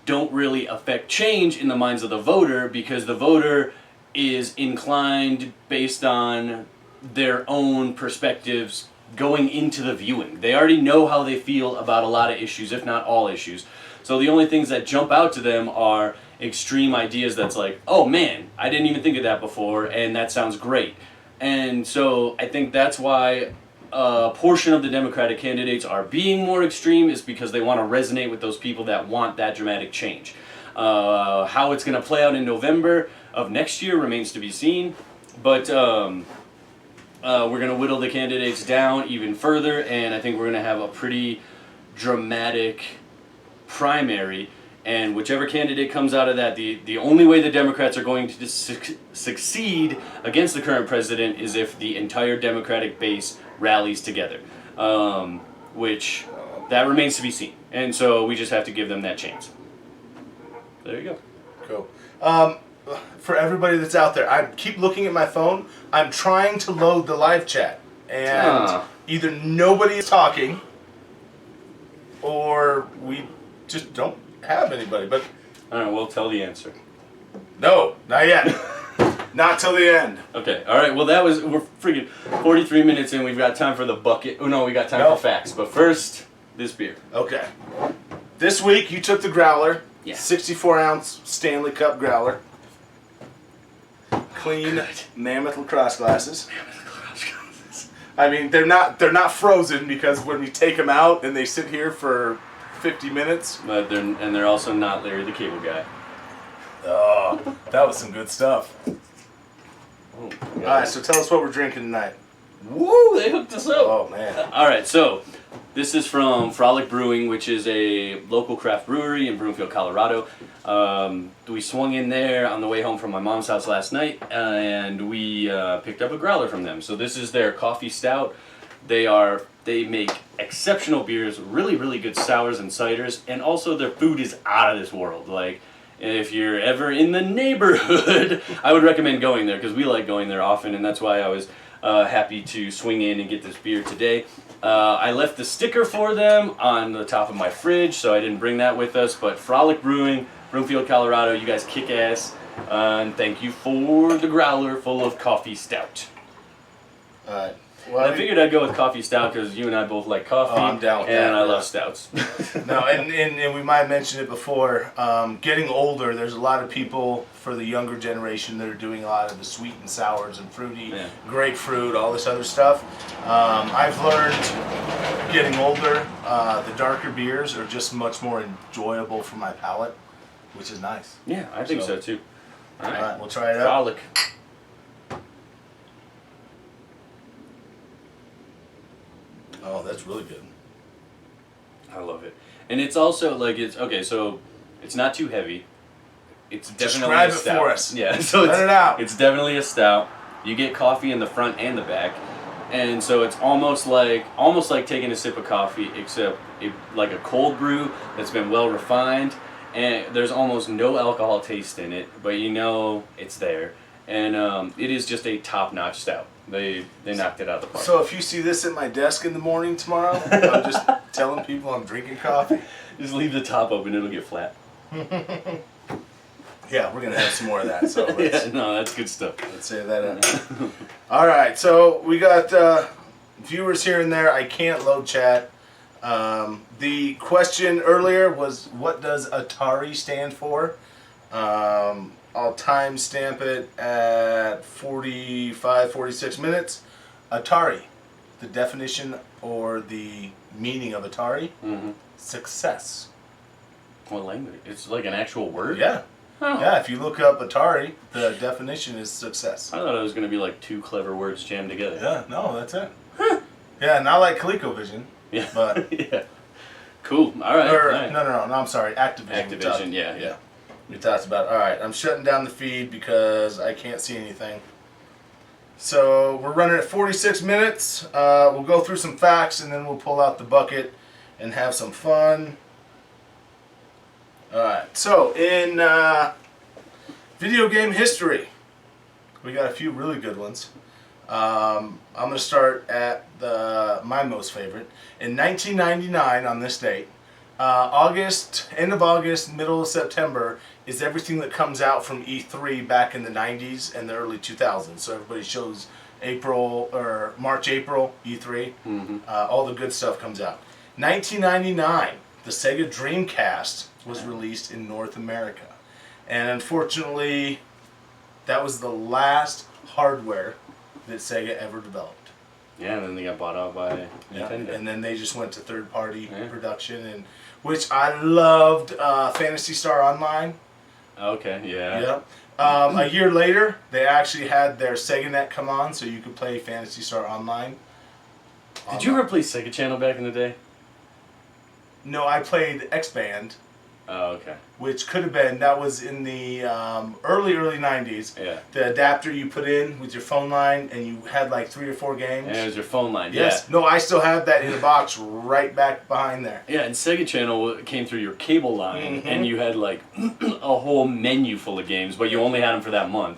don't really affect change in the minds of the voter, because the voter is inclined based on their own perspectives going into the viewing. They already know how they feel about a lot of issues, if not all issues. So the only things that jump out to them are extreme ideas that's like, oh man, I didn't even think of that before, and that sounds great. And so I think that's why a portion of the Democratic candidates are being more extreme, is because they want to resonate with those people that want that dramatic change. How it's going to play out in November of next year remains to be seen, but we're going to whittle the candidates down even further, and I think we're going to have a pretty dramatic primary, and whichever candidate comes out of that, the only way the Democrats are going to succeed against the current president is if the entire Democratic base rallies together, which that remains to be seen, and so we just have to give them that chance. There you go. Cool. For everybody that's out there, I keep looking at my phone. I'm trying to load the live chat, and either nobody is talking, or we just don't have anybody. But All right, we'll tell the answer. no, not yet. Not till the end. Okay, all right. Well, we're freaking 43 minutes in. We've got time for the bucket. Oh no, we got time No. for facts. But first, this beer. Okay. This week you took the growler. Yeah. 64-ounce Stanley Cup growler. Clean good. Mammoth lacrosse glasses. I mean, they're not frozen, because when we take them out and they sit here for 50 minutes. But they're also not Larry the Cable Guy. Oh, that was some good stuff. Oh, All right, so tell us what we're drinking tonight. Woo! They hooked us up. Oh man. All right, so This is from Frolic Brewing, which is a local craft brewery in Broomfield, Colorado. We swung in there on the way home from my mom's house last night, and we picked up a growler from them. So this is their coffee stout. They make exceptional beers, really, really good sours and ciders, and also their food is out of this world. Like, if you're ever in the neighborhood, I would recommend going there because we like going there often, and that's why I was happy to swing in and get this beer today. I left the sticker for them on the top of my fridge, so I didn't bring that with us, but Frolic Brewing, Broomfield, Colorado, you guys kick ass, and thank you for the growler full of coffee stout. Alright. Well, I figured I'd go with coffee stout because you and I both like coffee, I'm down with and that, I yeah. love stouts. No, and we might have mentioned it before. Getting older, there's a lot of people for the younger generation that are doing a lot of the sweet and sours and fruity, grapefruit, all this other stuff. I've learned getting older, the darker beers are just much more enjoyable for my palate, which is nice. Yeah, I think so too. All right, we'll try it out. Frolic. Oh, that's really good. I love it. And it's also like so it's not too heavy. It's definitely Describe a it stout. for us. Yeah, so Let it out. It's definitely a stout. You get coffee in the front and the back. And so it's almost like taking a sip of coffee, except like a cold brew that's been well refined, and there's almost no alcohol taste in it, but you know it's there. And it is just a top-notch stout. They knocked it out of the park. So if you see this at my desk in the morning tomorrow, I'm just telling people I'm drinking coffee. Just leave the top open; it'll get flat. Yeah, we're gonna have some more of that. So let's, Yeah, no, that's good stuff. let's say that up. All right, so we got viewers here and there. I can't load chat. The question earlier was, what does Atari stand for? I'll time stamp it at 45, 46 minutes. Atari, the definition or the meaning of Atari, success. What language? It's like an actual word? Yeah. Oh. Yeah, if you look up Atari, the definition is success. I thought it was going to be like two clever words jammed together. Yeah, no, that's it. Yeah, not like ColecoVision. Yeah. But yeah. Cool. All right. or, all right. no, I'm sorry, Activision. Activision, yeah. We talked about. All right, I'm shutting down the feed because I can't see anything. So we're running at 46 minutes. We'll go through some facts and then we'll pull out the bucket and have some fun. All right. So in video game history, we got a few really good ones. I'm going to start at my most favorite. In 1999, on this date, end of August, middle of September, is everything that comes out from E3 back in the 90s and the early 2000s. So everybody shows March, April, E3. All the good stuff comes out. 1999, the Sega Dreamcast was released in North America. And unfortunately, that was the last hardware that Sega ever developed. Yeah, and then they got bought out by Nintendo. And then they just went to third-party production, and which I loved. Phantasy Star Online. Okay, yeah. A year later, they actually had their SegaNet come on, so you could play Phantasy Star Online. Did you ever play Sega Channel back in the day? No, I played X-Band. Oh, okay. Which could have been, that was in the early 90s. Yeah. The adapter you put in with your phone line, and you had like 3 or 4 games. And it was your phone line, Yes. No, I still have that in a box right back behind there. Yeah, and Sega Channel came through your cable line, and you had like a whole menu full of games, but you only had them for that month.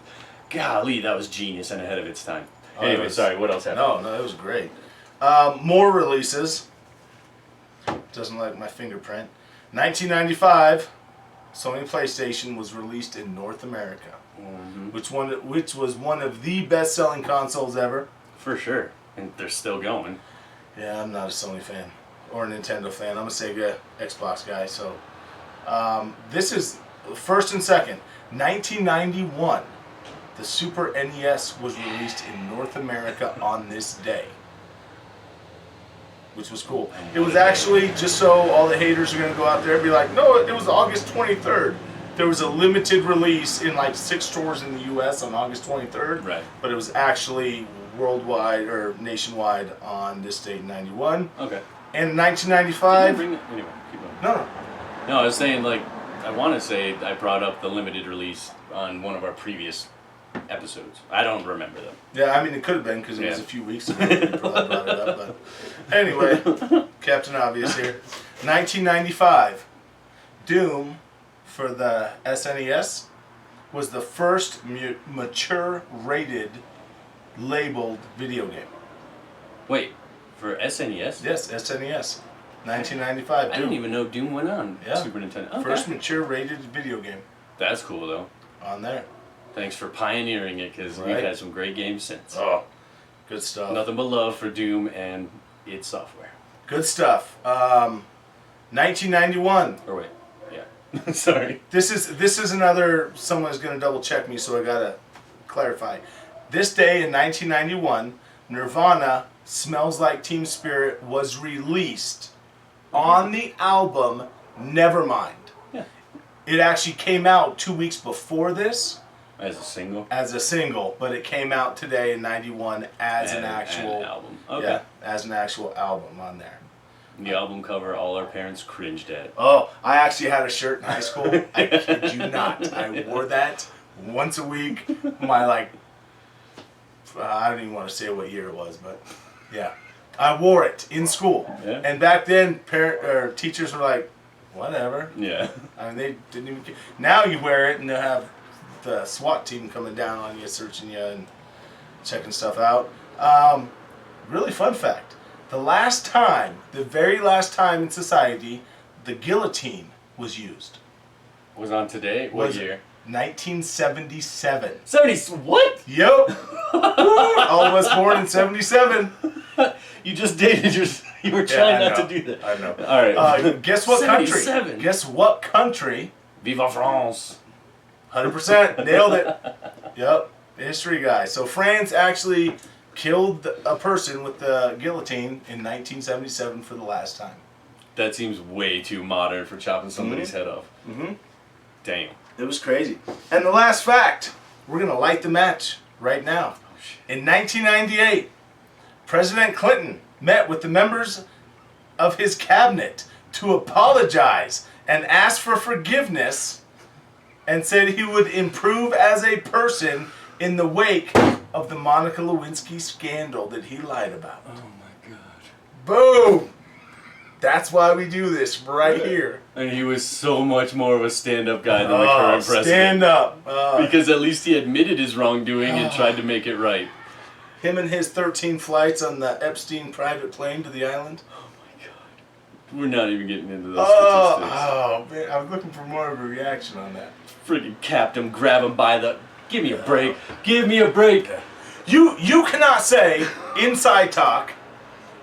Golly, that was genius and ahead of its time. Anyway, sorry, what else happened? No, it was great. More releases. Doesn't like my fingerprint. 1995, Sony PlayStation was released in North America, which was one of the best-selling consoles ever. For sure, and they're still going. Yeah, I'm not a Sony fan or a Nintendo fan. I'm a Sega Xbox guy. So this is first and second. 1991, the Super NES was released in North America on this day, which was cool. It was actually, just so all the haters are going to go out there and be like, no, it was August 23rd. There was a limited release in like 6 stores in the U.S. on August 23rd. Right. But it was actually worldwide or nationwide on this date in 91. Okay. In 1995. Anyway, keep going. No. No, I was saying, like, I want to say I brought up the limited release on one of our previous episodes. I don't remember them. Yeah, I mean, it could have been because it was Yeah. a few weeks ago that we probably brought it up. But anyway, Captain Obvious here. 1995, Doom for the SNES was the first mature rated labeled video game. Wait, for SNES? Yes, SNES. 1995, Doom. I didn't even know Doom went on Yeah. Super Nintendo. Okay. First mature rated video game That's cool, though. on there. Thanks for pioneering it, because we've Right. had some great games since. Oh, good stuff. Nothing but love for Doom and its software. Good stuff. 1991. Or wait, yeah. Sorry. This is another. Someone's gonna double check me, so I gotta clarify. This day in 1991, Nirvana "Smells Like Teen Spirit" was released on the album Nevermind. Yeah. It actually came out 2 weeks before this As a single? as a single, but it came out today in '91 as an actual an album. Okay. Yeah, as an actual album on there. The album cover all our parents cringed at. Oh, I actually had a shirt in high school. I kid you not. I wore that once a week. I don't even want to say what year it was, but yeah. I wore it in school. Yeah. And back then, teachers were like, whatever. Yeah. I mean, they didn't even care. Now you wear it and they'll have the SWAT team coming down on you, searching you and checking stuff out. Really fun fact. The very last time in society, the guillotine was used. Was on today? What Was year? 1977. 70. What? Yep. All of us born in 77. You just dated your. You were trying I not know. to do that. I know. All right. Guess what country? 77. Guess what country? Viva France. 100%. Nailed it. Yep. History guy. So France actually killed a person with the guillotine in 1977 for the last time. That seems way too modern for chopping somebody's head off. Mm-hmm. Damn. It was crazy. And the last fact, we're going to light the match right now. Oh, shit. In 1998, President Clinton met with the members of his cabinet to apologize and ask for forgiveness and said he would improve as a person in the wake of the Monica Lewinsky scandal that he lied about. Oh my god. Boom! That's why we do this right here. And he was so much more of a stand-up guy than the current president. Stand up. Because at least he admitted his wrongdoing and tried to make it right. Him and his 13 flights on the Epstein private plane to the island. Oh my god. We're not even getting into those statistics. Oh, man, I was looking for more of a reaction on that. Freaking capped him, grab him by the... Give me a break. Give me a break. You cannot say, inside talk,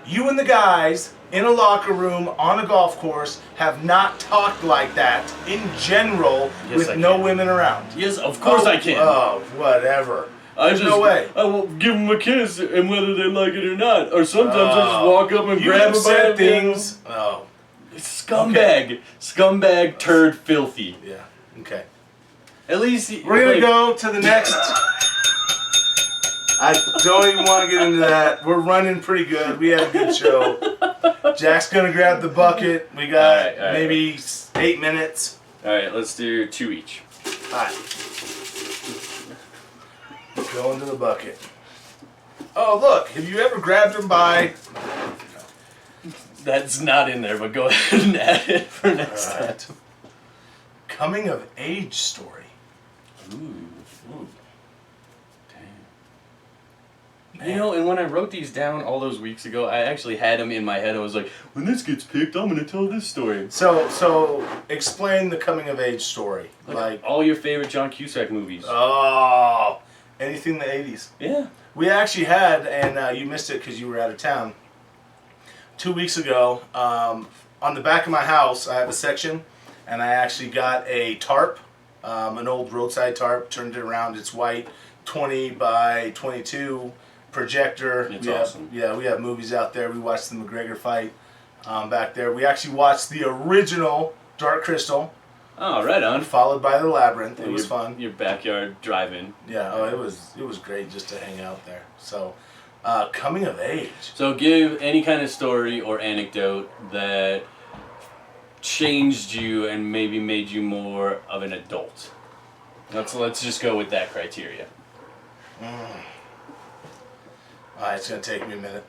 you and the guys in a locker room on a golf course have not talked like that in general Yes, with I no can. women around. Yes, of course I can. Oh, whatever. There's no way. I will give them a kiss, and whether they like it or not. Or sometimes I just walk up and You grab have them by said the things. Oh, Scumbag. Okay. Scumbag, turd, filthy. yeah. Okay. At least We're going to go to the next. I don't even want to get into that. We're running pretty good. We had a good show. Jack's going to grab the bucket. We got All right. maybe 8 minutes. Alright, let's do 2 each. All right. Go into the bucket. Oh, look. Have you ever grabbed him by... That's not in there, but go ahead and add it for next All time. right. Coming of age story. Ooh. Damn. You know, and when I wrote these down all those weeks ago, I actually had them in my head. I was like, when this gets picked, I'm going to tell this story. So explain the coming of age story. Like all your favorite John Cusack movies. oh, anything in the 80s. Yeah. We actually had, and you missed it because you were out of town, 2 weeks ago, on the back of my house, I have a section, and I actually got a tarp, an old roadside tarp, turned it around, it's white, 20 by 22 projector. It's we awesome. We have movies out there. We watched the McGregor fight back there. We actually watched the original Dark Crystal, Oh, right on. followed by The Labyrinth. It was Your- fun. Your backyard drive-in. Yeah, oh, it was great just to hang out there. So, Coming of age. So give any kind of story or anecdote that changed you and maybe made you more of an adult. Let's just go with that criteria. It's going to take me a minute.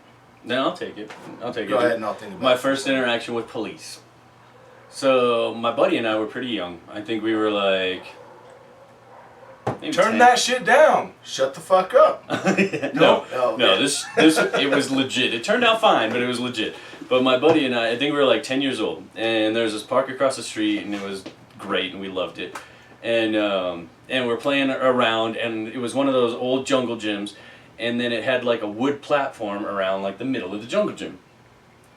No, I'll take it. Go ahead and I'll think about it. My first interaction with police. So my buddy and I were pretty young. I think we were like... maybe Turn 10. that shit down. Shut the fuck up. No, Oh, no. okay. This it was legit. It turned out fine, but it was legit. But my buddy and I think we were like 10 years old, and there was this park across the street, and it was great, and we loved it. And we're playing around, and it was one of those old jungle gyms, and then it had like a wood platform around like the middle of the jungle gym.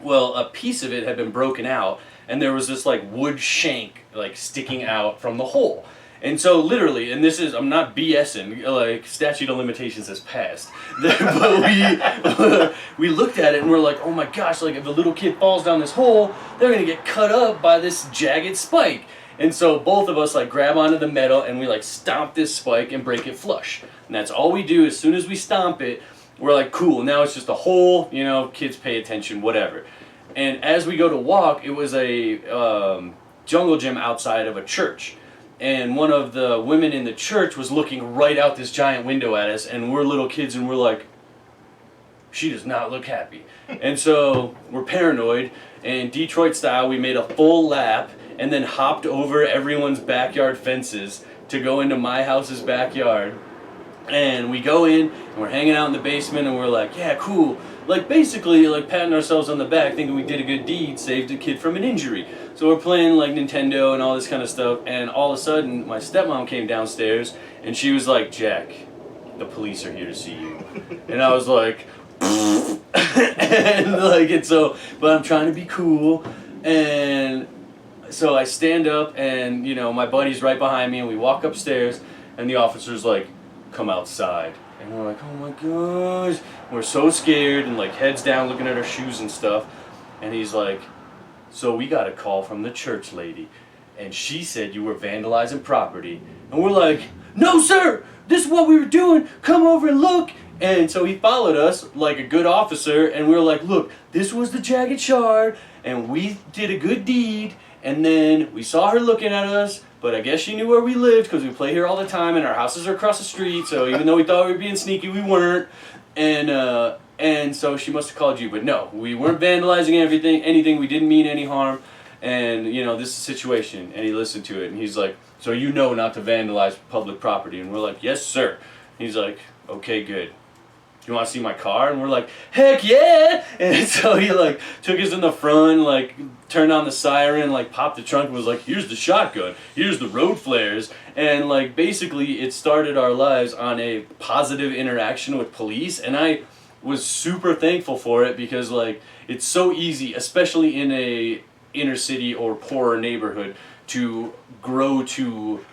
Well, a piece of it had been broken out, and there was this like wood shank like sticking out from the hole. And so literally, and this is, I'm not BSing, like statute of limitations has passed. But we looked at it and we're like, oh my gosh, like if a little kid falls down this hole, they're gonna get cut up by this jagged spike. And so both of us like grab onto the metal and we like stomp this spike and break it flush. And that's all we do. As soon as we stomp it, we're like, cool, now it's just a hole, you know, kids pay attention, whatever. And as we go to walk, it was a jungle gym outside of a church. And one of the women in the church was looking right out this giant window at us, and we're little kids and we're like, she does not look happy. And so we're paranoid, and Detroit style, we made a full lap and then hopped over everyone's backyard fences to go into my house's backyard. And we go in, and we're hanging out in the basement, and we're like, yeah, cool. Like, basically, like, patting ourselves on the back, thinking we did a good deed, saved a kid from an injury. So we're playing, like, Nintendo and all this kind of stuff, and all of a sudden, my stepmom came downstairs, and she was like, Jack, the police are here to see you. And I was like, and, like, and so, but I'm trying to be cool, and so I stand up, and, you know, my buddy's right behind me, and we walk upstairs, and the officer's like, come outside. And we're like, oh my gosh. We're so scared and like heads down looking at our shoes and stuff. And he's like, so we got a call from the church lady. And she said you were vandalizing property. And we're like, no sir, this is what we were doing. Come over and look. And so he followed us like a good officer. And we were like, look, this was the jagged shard. And we did a good deed. And then we saw her looking at us. But I guess she knew where we lived because we play here all the time and our houses are across the street. So even though we thought we were being sneaky, we weren't. And so she must have called you. But no, we weren't vandalizing anything. We didn't mean any harm. And, you know, this is the situation. And he listened to it. And he's like, so you know not to vandalize public property. And we're like, yes, sir. He's like, okay, good. You want to see my car? And we're like, heck yeah! And so he like took us in the front, like turned on the siren, like popped the trunk and was like, here's the shotgun, here's the road flares. And like basically it started our lives on a positive interaction with police. And I was super thankful for it because like it's so easy, especially in a inner city or poorer neighborhood, to grow to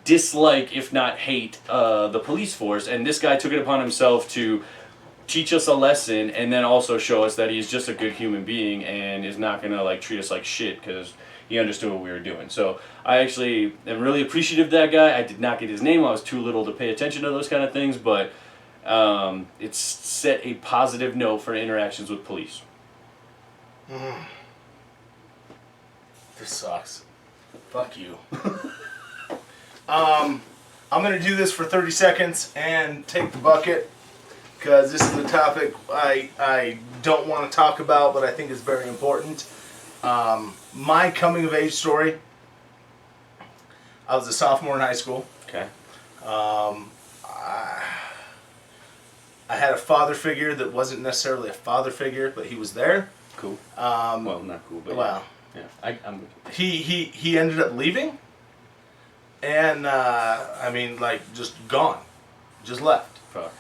dislike, if not hate, the police force. And this guy took it upon himself to teach us a lesson and then also show us that he's just a good human being and is not gonna like treat us like shit because he understood what we were doing. So I actually am really appreciative of that guy. I did not get his name. I was too little to pay attention to those kind of things, but it's set a positive note for interactions with police. This sucks. Fuck you. I'm going to do this for 30 seconds and take the bucket because this is a topic I don't want to talk about, but I think is very important. My coming of age story. I was a sophomore in high school. Okay. I had a father figure that wasn't necessarily a father figure, but he was there. Cool. Well, not cool, but well, yeah. I'm he ended up leaving. And, I mean, like, just gone. Just left. Fuck.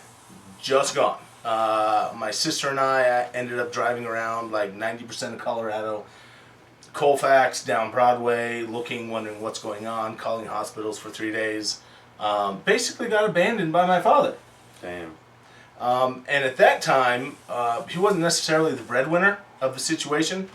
Just gone. My sister and I ended up driving around, like, 90% of Colorado. Colfax, down Broadway, looking, wondering what's going on, calling hospitals for 3 days. Basically got abandoned by my father. Damn. And at that time, he wasn't necessarily the breadwinner of the situation.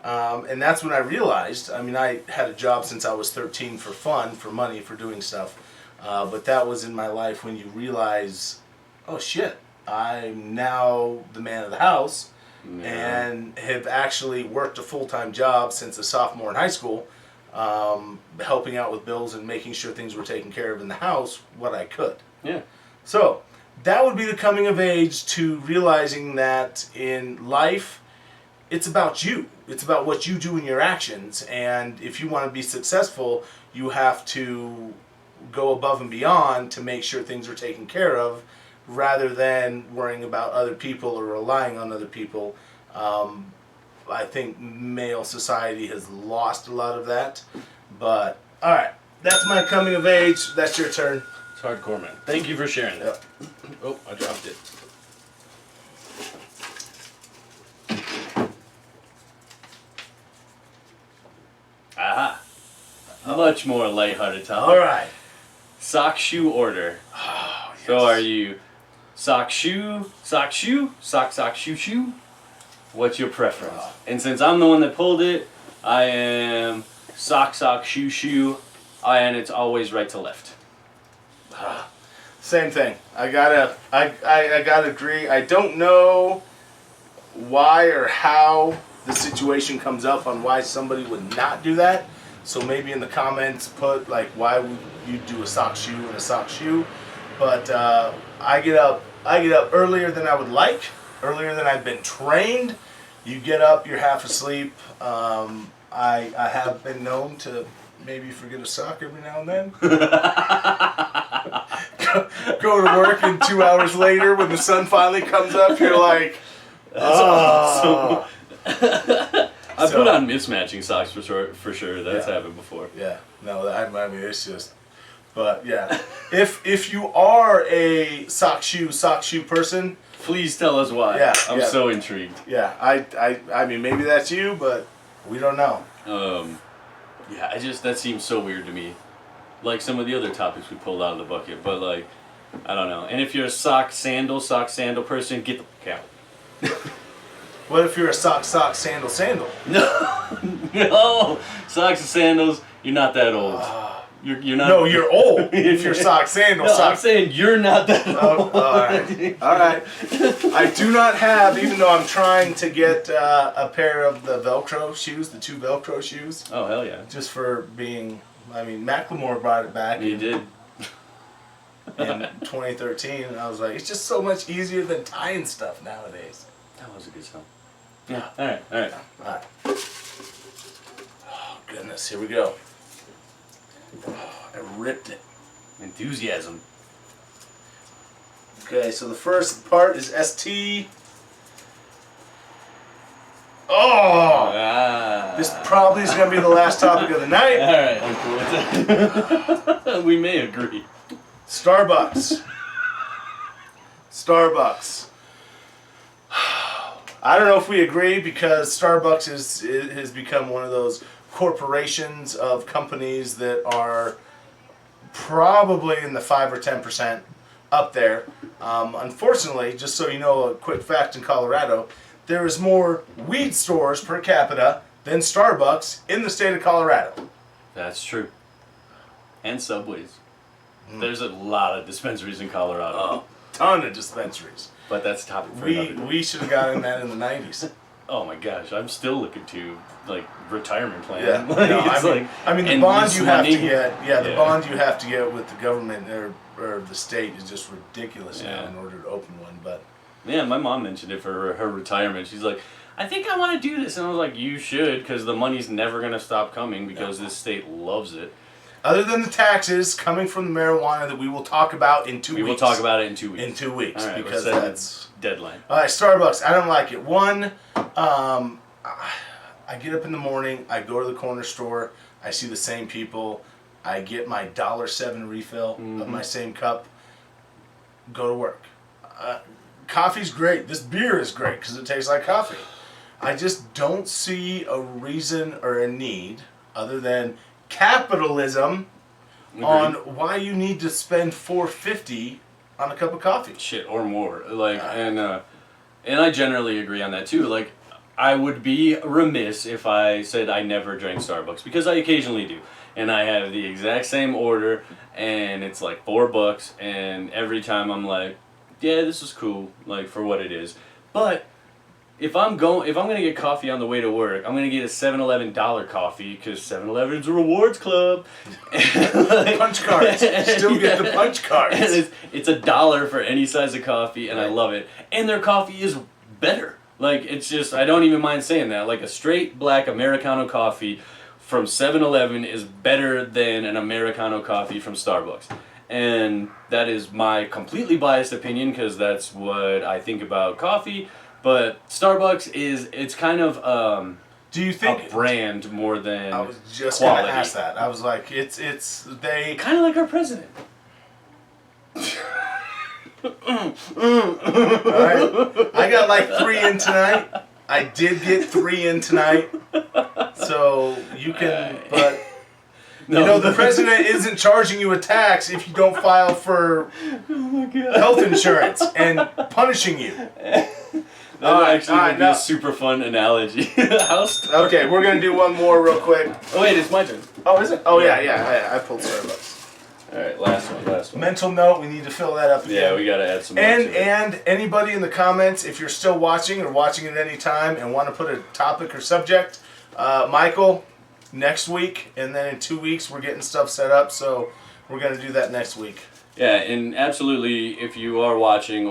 And that's when I realized, I mean, I had a job since I was 13 for fun, for money, for doing stuff. But that was in my life when you realize, oh shit, I'm now the man of the house Yeah. and have actually worked a full-time job since a sophomore in high school, helping out with bills and making sure things were taken care of in the house what I could. Yeah. So that would be the coming of age to realizing that in life, it's about you. It's about what you do in your actions. And if you want to be successful, you have to go above and beyond to make sure things are taken care of rather than worrying about other people or relying on other people. I think male society has lost a lot of that. But, all right, that's my coming of age. That's your turn. It's hardcore, man. Thank you for sharing that. Oh, I dropped it. Aha. Much more lighthearted topic. All right. Sock shoe order. Oh, yes. So are you sock shoe, sock shoe, sock shoe shoe? What's your preference? And since I'm the one that pulled it, I am sock shoe shoe, and it's always right to left. Same thing. I gotta agree. I don't know why or how the situation comes up on why somebody would not do that. So maybe in the comments put like why would you do a sock shoe and a sock shoe. But I get up earlier than I would like, earlier than I've been trained. You get up, you're half asleep. I have been known to maybe forget a sock every now and then. Go to work, and 2 hours later, when the sun finally comes up, you're like, Awesome. I put on mismatching socks for sure. That's happened before. Yeah, no, I mean it's just, but yeah, if you are a sock shoe person, Please tell us why. Yeah, I'm yeah. so intrigued. yeah, I mean maybe that's you, but we don't know. Yeah, that seems so weird to me. Like some of the other topics we pulled out of the bucket, but like, I don't know. And if you're a sock sandal person, get the fuck out. What if you're a sock sandal? No, socks and sandals. You're not that old. You're not. No, you're old. If you're sock sandal. No, I'm saying you're not that old. All right. I do not have, even though I'm trying to get a pair of the Velcro shoes, the 2 Velcro shoes. Oh hell yeah! Just for being, I mean, Macklemore brought it back. You did. In 2013, and I was like, it's just so much easier than tying stuff nowadays. That was a good song. Yeah. All right. Alright. Oh, goodness. Here we go. Oh, I ripped it. Enthusiasm. Okay, so the first part is ST. Oh! This probably is going to be the last topic of the night. All right. I'm cool with that. We may agree. Starbucks. I don't know if we agree because Starbucks has become one of those corporations of companies that are probably in the 5 or 10% up there. Unfortunately, just so you know, a quick fact in Colorado, there is more weed stores per capita than Starbucks in the state of Colorado. That's true. And Subways. There's a lot of dispensaries in Colorado. Oh, ton of dispensaries. But that's a topic for another day. We should have gotten that in the 90s. Oh my gosh, I'm still looking to retirement plan. Yeah, Like, no, it's I mean the and bond lose you have to money. get, the bond you have to get with the government or the state is just ridiculous now in order to open one. But yeah, my mom mentioned it for her retirement. She's like, I think I want to do this, and I was like, you should, because the money's never gonna stop coming because this state loves it. Other than the taxes coming from the marijuana that we will talk about in 2 weeks. We will talk about it in 2 weeks. In 2 weeks, all right, because let's set that's a deadline. All right, Starbucks. I don't like it. One, I get up in the morning, I go to the corner store, I see the same people, I get my $1.07 refill of my same cup, go to work. Coffee's great. This beer is great because it tastes like coffee. I just don't see a reason or a need other than capitalism on why you need to spend $4.50 on a cup of coffee. Shit, or more. And I generally agree on that too. Like, I would be remiss if I said I never drank Starbucks, because I occasionally do. And I have the exact same order, and it's like $4, and every time I'm like, yeah, this is cool, like for what it is. But if I'm gonna get coffee on the way to work, I'm gonna get a 7-Eleven dollar coffee because 7-Eleven's a rewards club. Like, punch cards. Still get the punch cards. And it's $1 for any size of coffee, and I love it. And their coffee is better. Like, it's just, I don't even mind saying that. Like, a straight black Americano coffee from 7-Eleven is better than an Americano coffee from Starbucks. And that is my completely biased opinion because that's what I think about coffee. But Starbucks it's kind of do you think a brand more than I was just quality. gonna ask that. I was like, they kind of like our president. Alright. I got like 3 in tonight. I did get 3 in tonight. So you can, but No. you know, the president isn't charging you a tax if you don't file for health insurance and punishing you. That actually would be a super fun analogy. Okay, we're gonna do one more real quick. Oh wait, it's my turn. Oh, is it? Oh yeah. I pulled Starbucks. All right, last one. Mental note: we need to fill that up again. Yeah, we gotta add some. more to it. And anybody in the comments, if you're still watching or watching at any time and want to put a topic or subject, Michael, next week, and then in 2 weeks we're getting stuff set up, so we're gonna do that next week. Yeah, and absolutely, if you are watching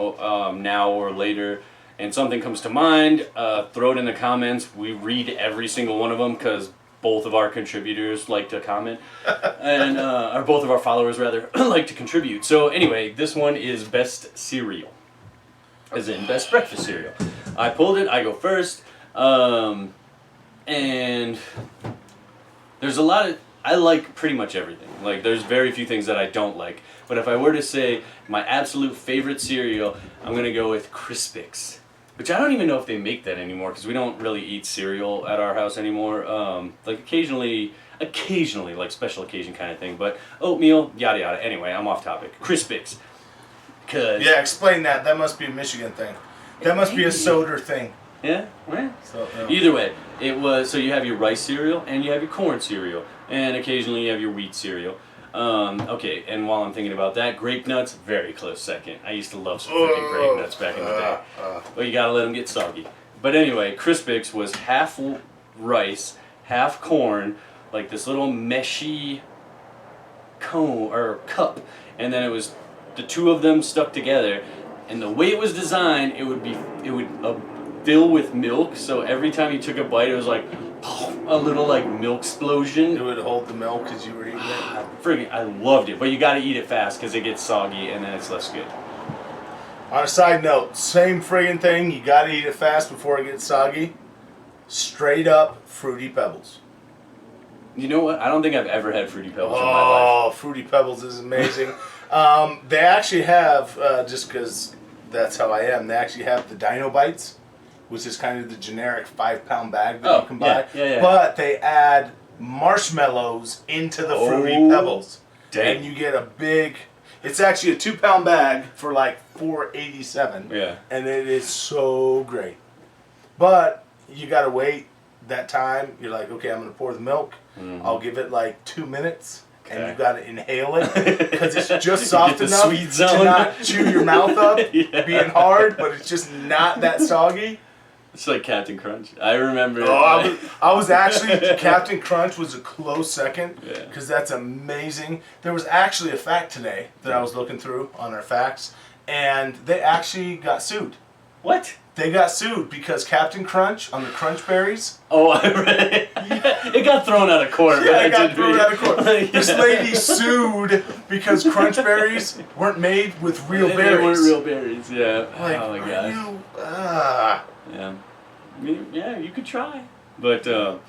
now or later, and something comes to mind, throw it in the comments. We read every single one of them because both of our contributors like to comment, and or both of our followers rather like to contribute. So anyway, this one is best cereal, as in best breakfast cereal. I pulled it. I go first, and there's a lot of. I like pretty much everything. Like, there's very few things that I don't like. But if I were to say my absolute favorite cereal, I'm gonna go with Crispix. Which I don't even know if they make that anymore because we don't really eat cereal at our house anymore. Like occasionally, like special occasion kind of thing. But oatmeal, yada yada. Anyway, I'm off topic. Crispix. Yeah, explain that. That must be a Michigan thing. That must be a Soder thing. Yeah, right. So, Either way, it was so you have your rice cereal and you have your corn cereal, and occasionally you have your wheat cereal. Okay, and while I'm thinking about that, grape nuts, very close second. I used to love some freaking grape nuts back in the day. But you gotta let them get soggy. But anyway, Crispix was half rice, half corn, like this little meshy cone or cup, and then it was the two of them stuck together. And the way it was designed, it would fill with milk. So every time you took a bite, it was like a little like milk explosion. It would hold the milk as you were eating it. Friggin', I loved it, but you gotta eat it fast because it gets soggy and then it's less good. On a side note, same friggin' thing. You gotta eat it fast before it gets soggy. Straight up Fruity Pebbles. You know what? I don't think I've ever had Fruity Pebbles in my life. Oh, Fruity Pebbles is amazing. They actually have, just because that's how I am, they actually have the Dino Bites, which is kind of the generic 5-pound bag that you can buy. Yeah. But they add marshmallows into the Fruity Pebbles. Dang. And you get a big, it's actually a 2-pound bag for like $4.87. Yeah. And it is so great. But you gotta wait that time. You're like, okay, I'm gonna pour the milk. Mm-hmm. I'll give it like 2 minutes. Okay. And you gotta inhale it because it's just soft the enough sweet zone. to not chew your mouth up, Yeah. being hard, but it's just not that soggy. It's like Captain Crunch. I remember. Oh, I was actually, Captain Crunch was a close second Yeah. because that's amazing. There was actually a fact today that I was looking through on our facts, and they actually got sued. What? They got sued because Captain Crunch on the Crunch Berries. Oh, I read it. Yeah, it got thrown out of court. Yeah, but it got did thrown read out of court. it. This lady sued because Crunch Berries weren't made with real berries. They weren't real berries. Yeah. Like, oh my gosh. Yeah. Yeah, you could try. But the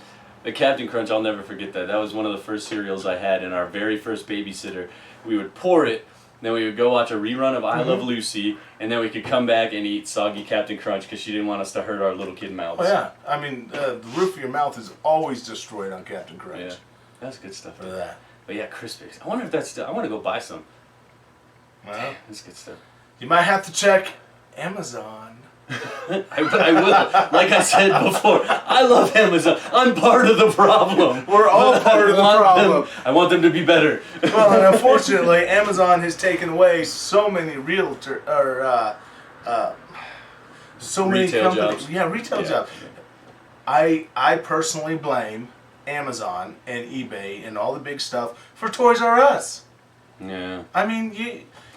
Captain Crunch, I'll never forget that. That was one of the first cereals I had in our very first babysitter. We would pour it, then we would go watch a rerun of I Love Lucy, and then we could come back and eat soggy Captain Crunch because she didn't want us to hurt our little kid mouths. Oh yeah, I mean, the roof of your mouth is always destroyed on Captain Crunch. Yeah, that's good stuff. For that. But yeah, Crispix. I wonder if that's still. I want to go buy some. Well, That's good stuff. you might have to check Amazon. I will. Like I said before, I love Amazon. I'm part of the problem. We're all part of the problem. I want them to be better. Well, and unfortunately, Amazon has taken away so many so many Retail companies. jobs. Yeah, retail Yeah. jobs. I personally blame Amazon and eBay and all the big stuff for Toys R Us. Yeah. I mean,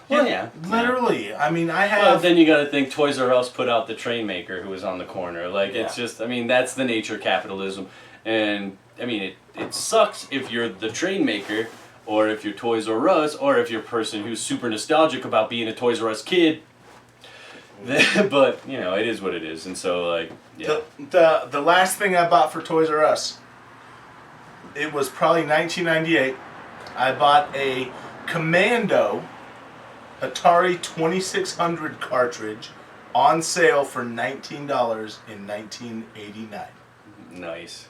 Well, yeah. literally. I mean, I have. Well, then you got to think Toys R Us put out the train maker who was on the corner. Like, it's Yeah. just, I mean, that's the nature of capitalism. And, I mean, it sucks if you're the train maker, or if you're Toys R Us, or if you're a person who's super nostalgic about being a Toys R Us kid. But, you know, it is what it is. And so, like, yeah. The last thing I bought for Toys R Us, it was probably 1998. I bought a Commando Atari 2600 cartridge on sale for $19 in 1989. Nice.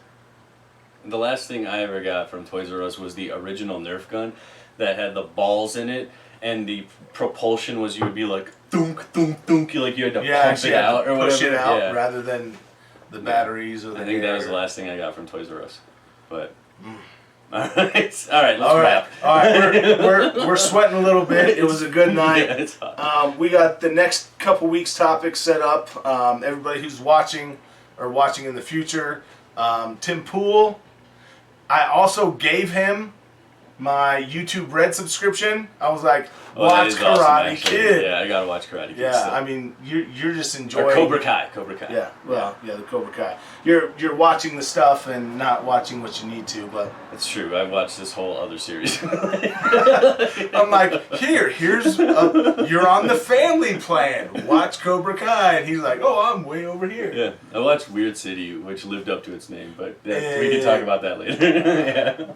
The last thing I ever got from Toys R Us was the original Nerf gun that had the balls in it, and the propulsion was you would be like thunk thunk thunk, like you had to pump it out or push whatever. it out Yeah. rather than the batteries or the I think that air. was the last thing I got from Toys R Us. But all right, let's wrap. All right, we're sweating a little bit. It was a good night. Yeah, it's hot. We got the next couple weeks topics set up. Everybody who's watching or watching in the future, Tim Pool. I also gave him my YouTube Red subscription. I was like, Oh, that watch is awesome, Karate actually. Kid. Yeah, I gotta watch Karate Kid. Yeah, still. I mean, you're just enjoying. Or Cobra Kai. Cobra Kai. Yeah, well, yeah, the Cobra Kai. You're watching the stuff and not watching what you need to, but That's true. I watched this whole other series. I'm like, here's you're on the family plan. Watch Cobra Kai, and he's like, oh, I'm way over here. Yeah, I watched Weird City, which lived up to its name, but we can talk about that later. Yeah.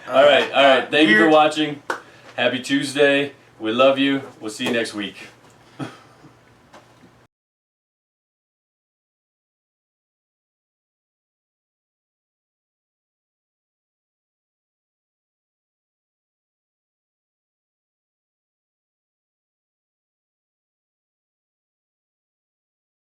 All right. Thank you for watching. Happy Tuesday. We love you. We'll see you next week.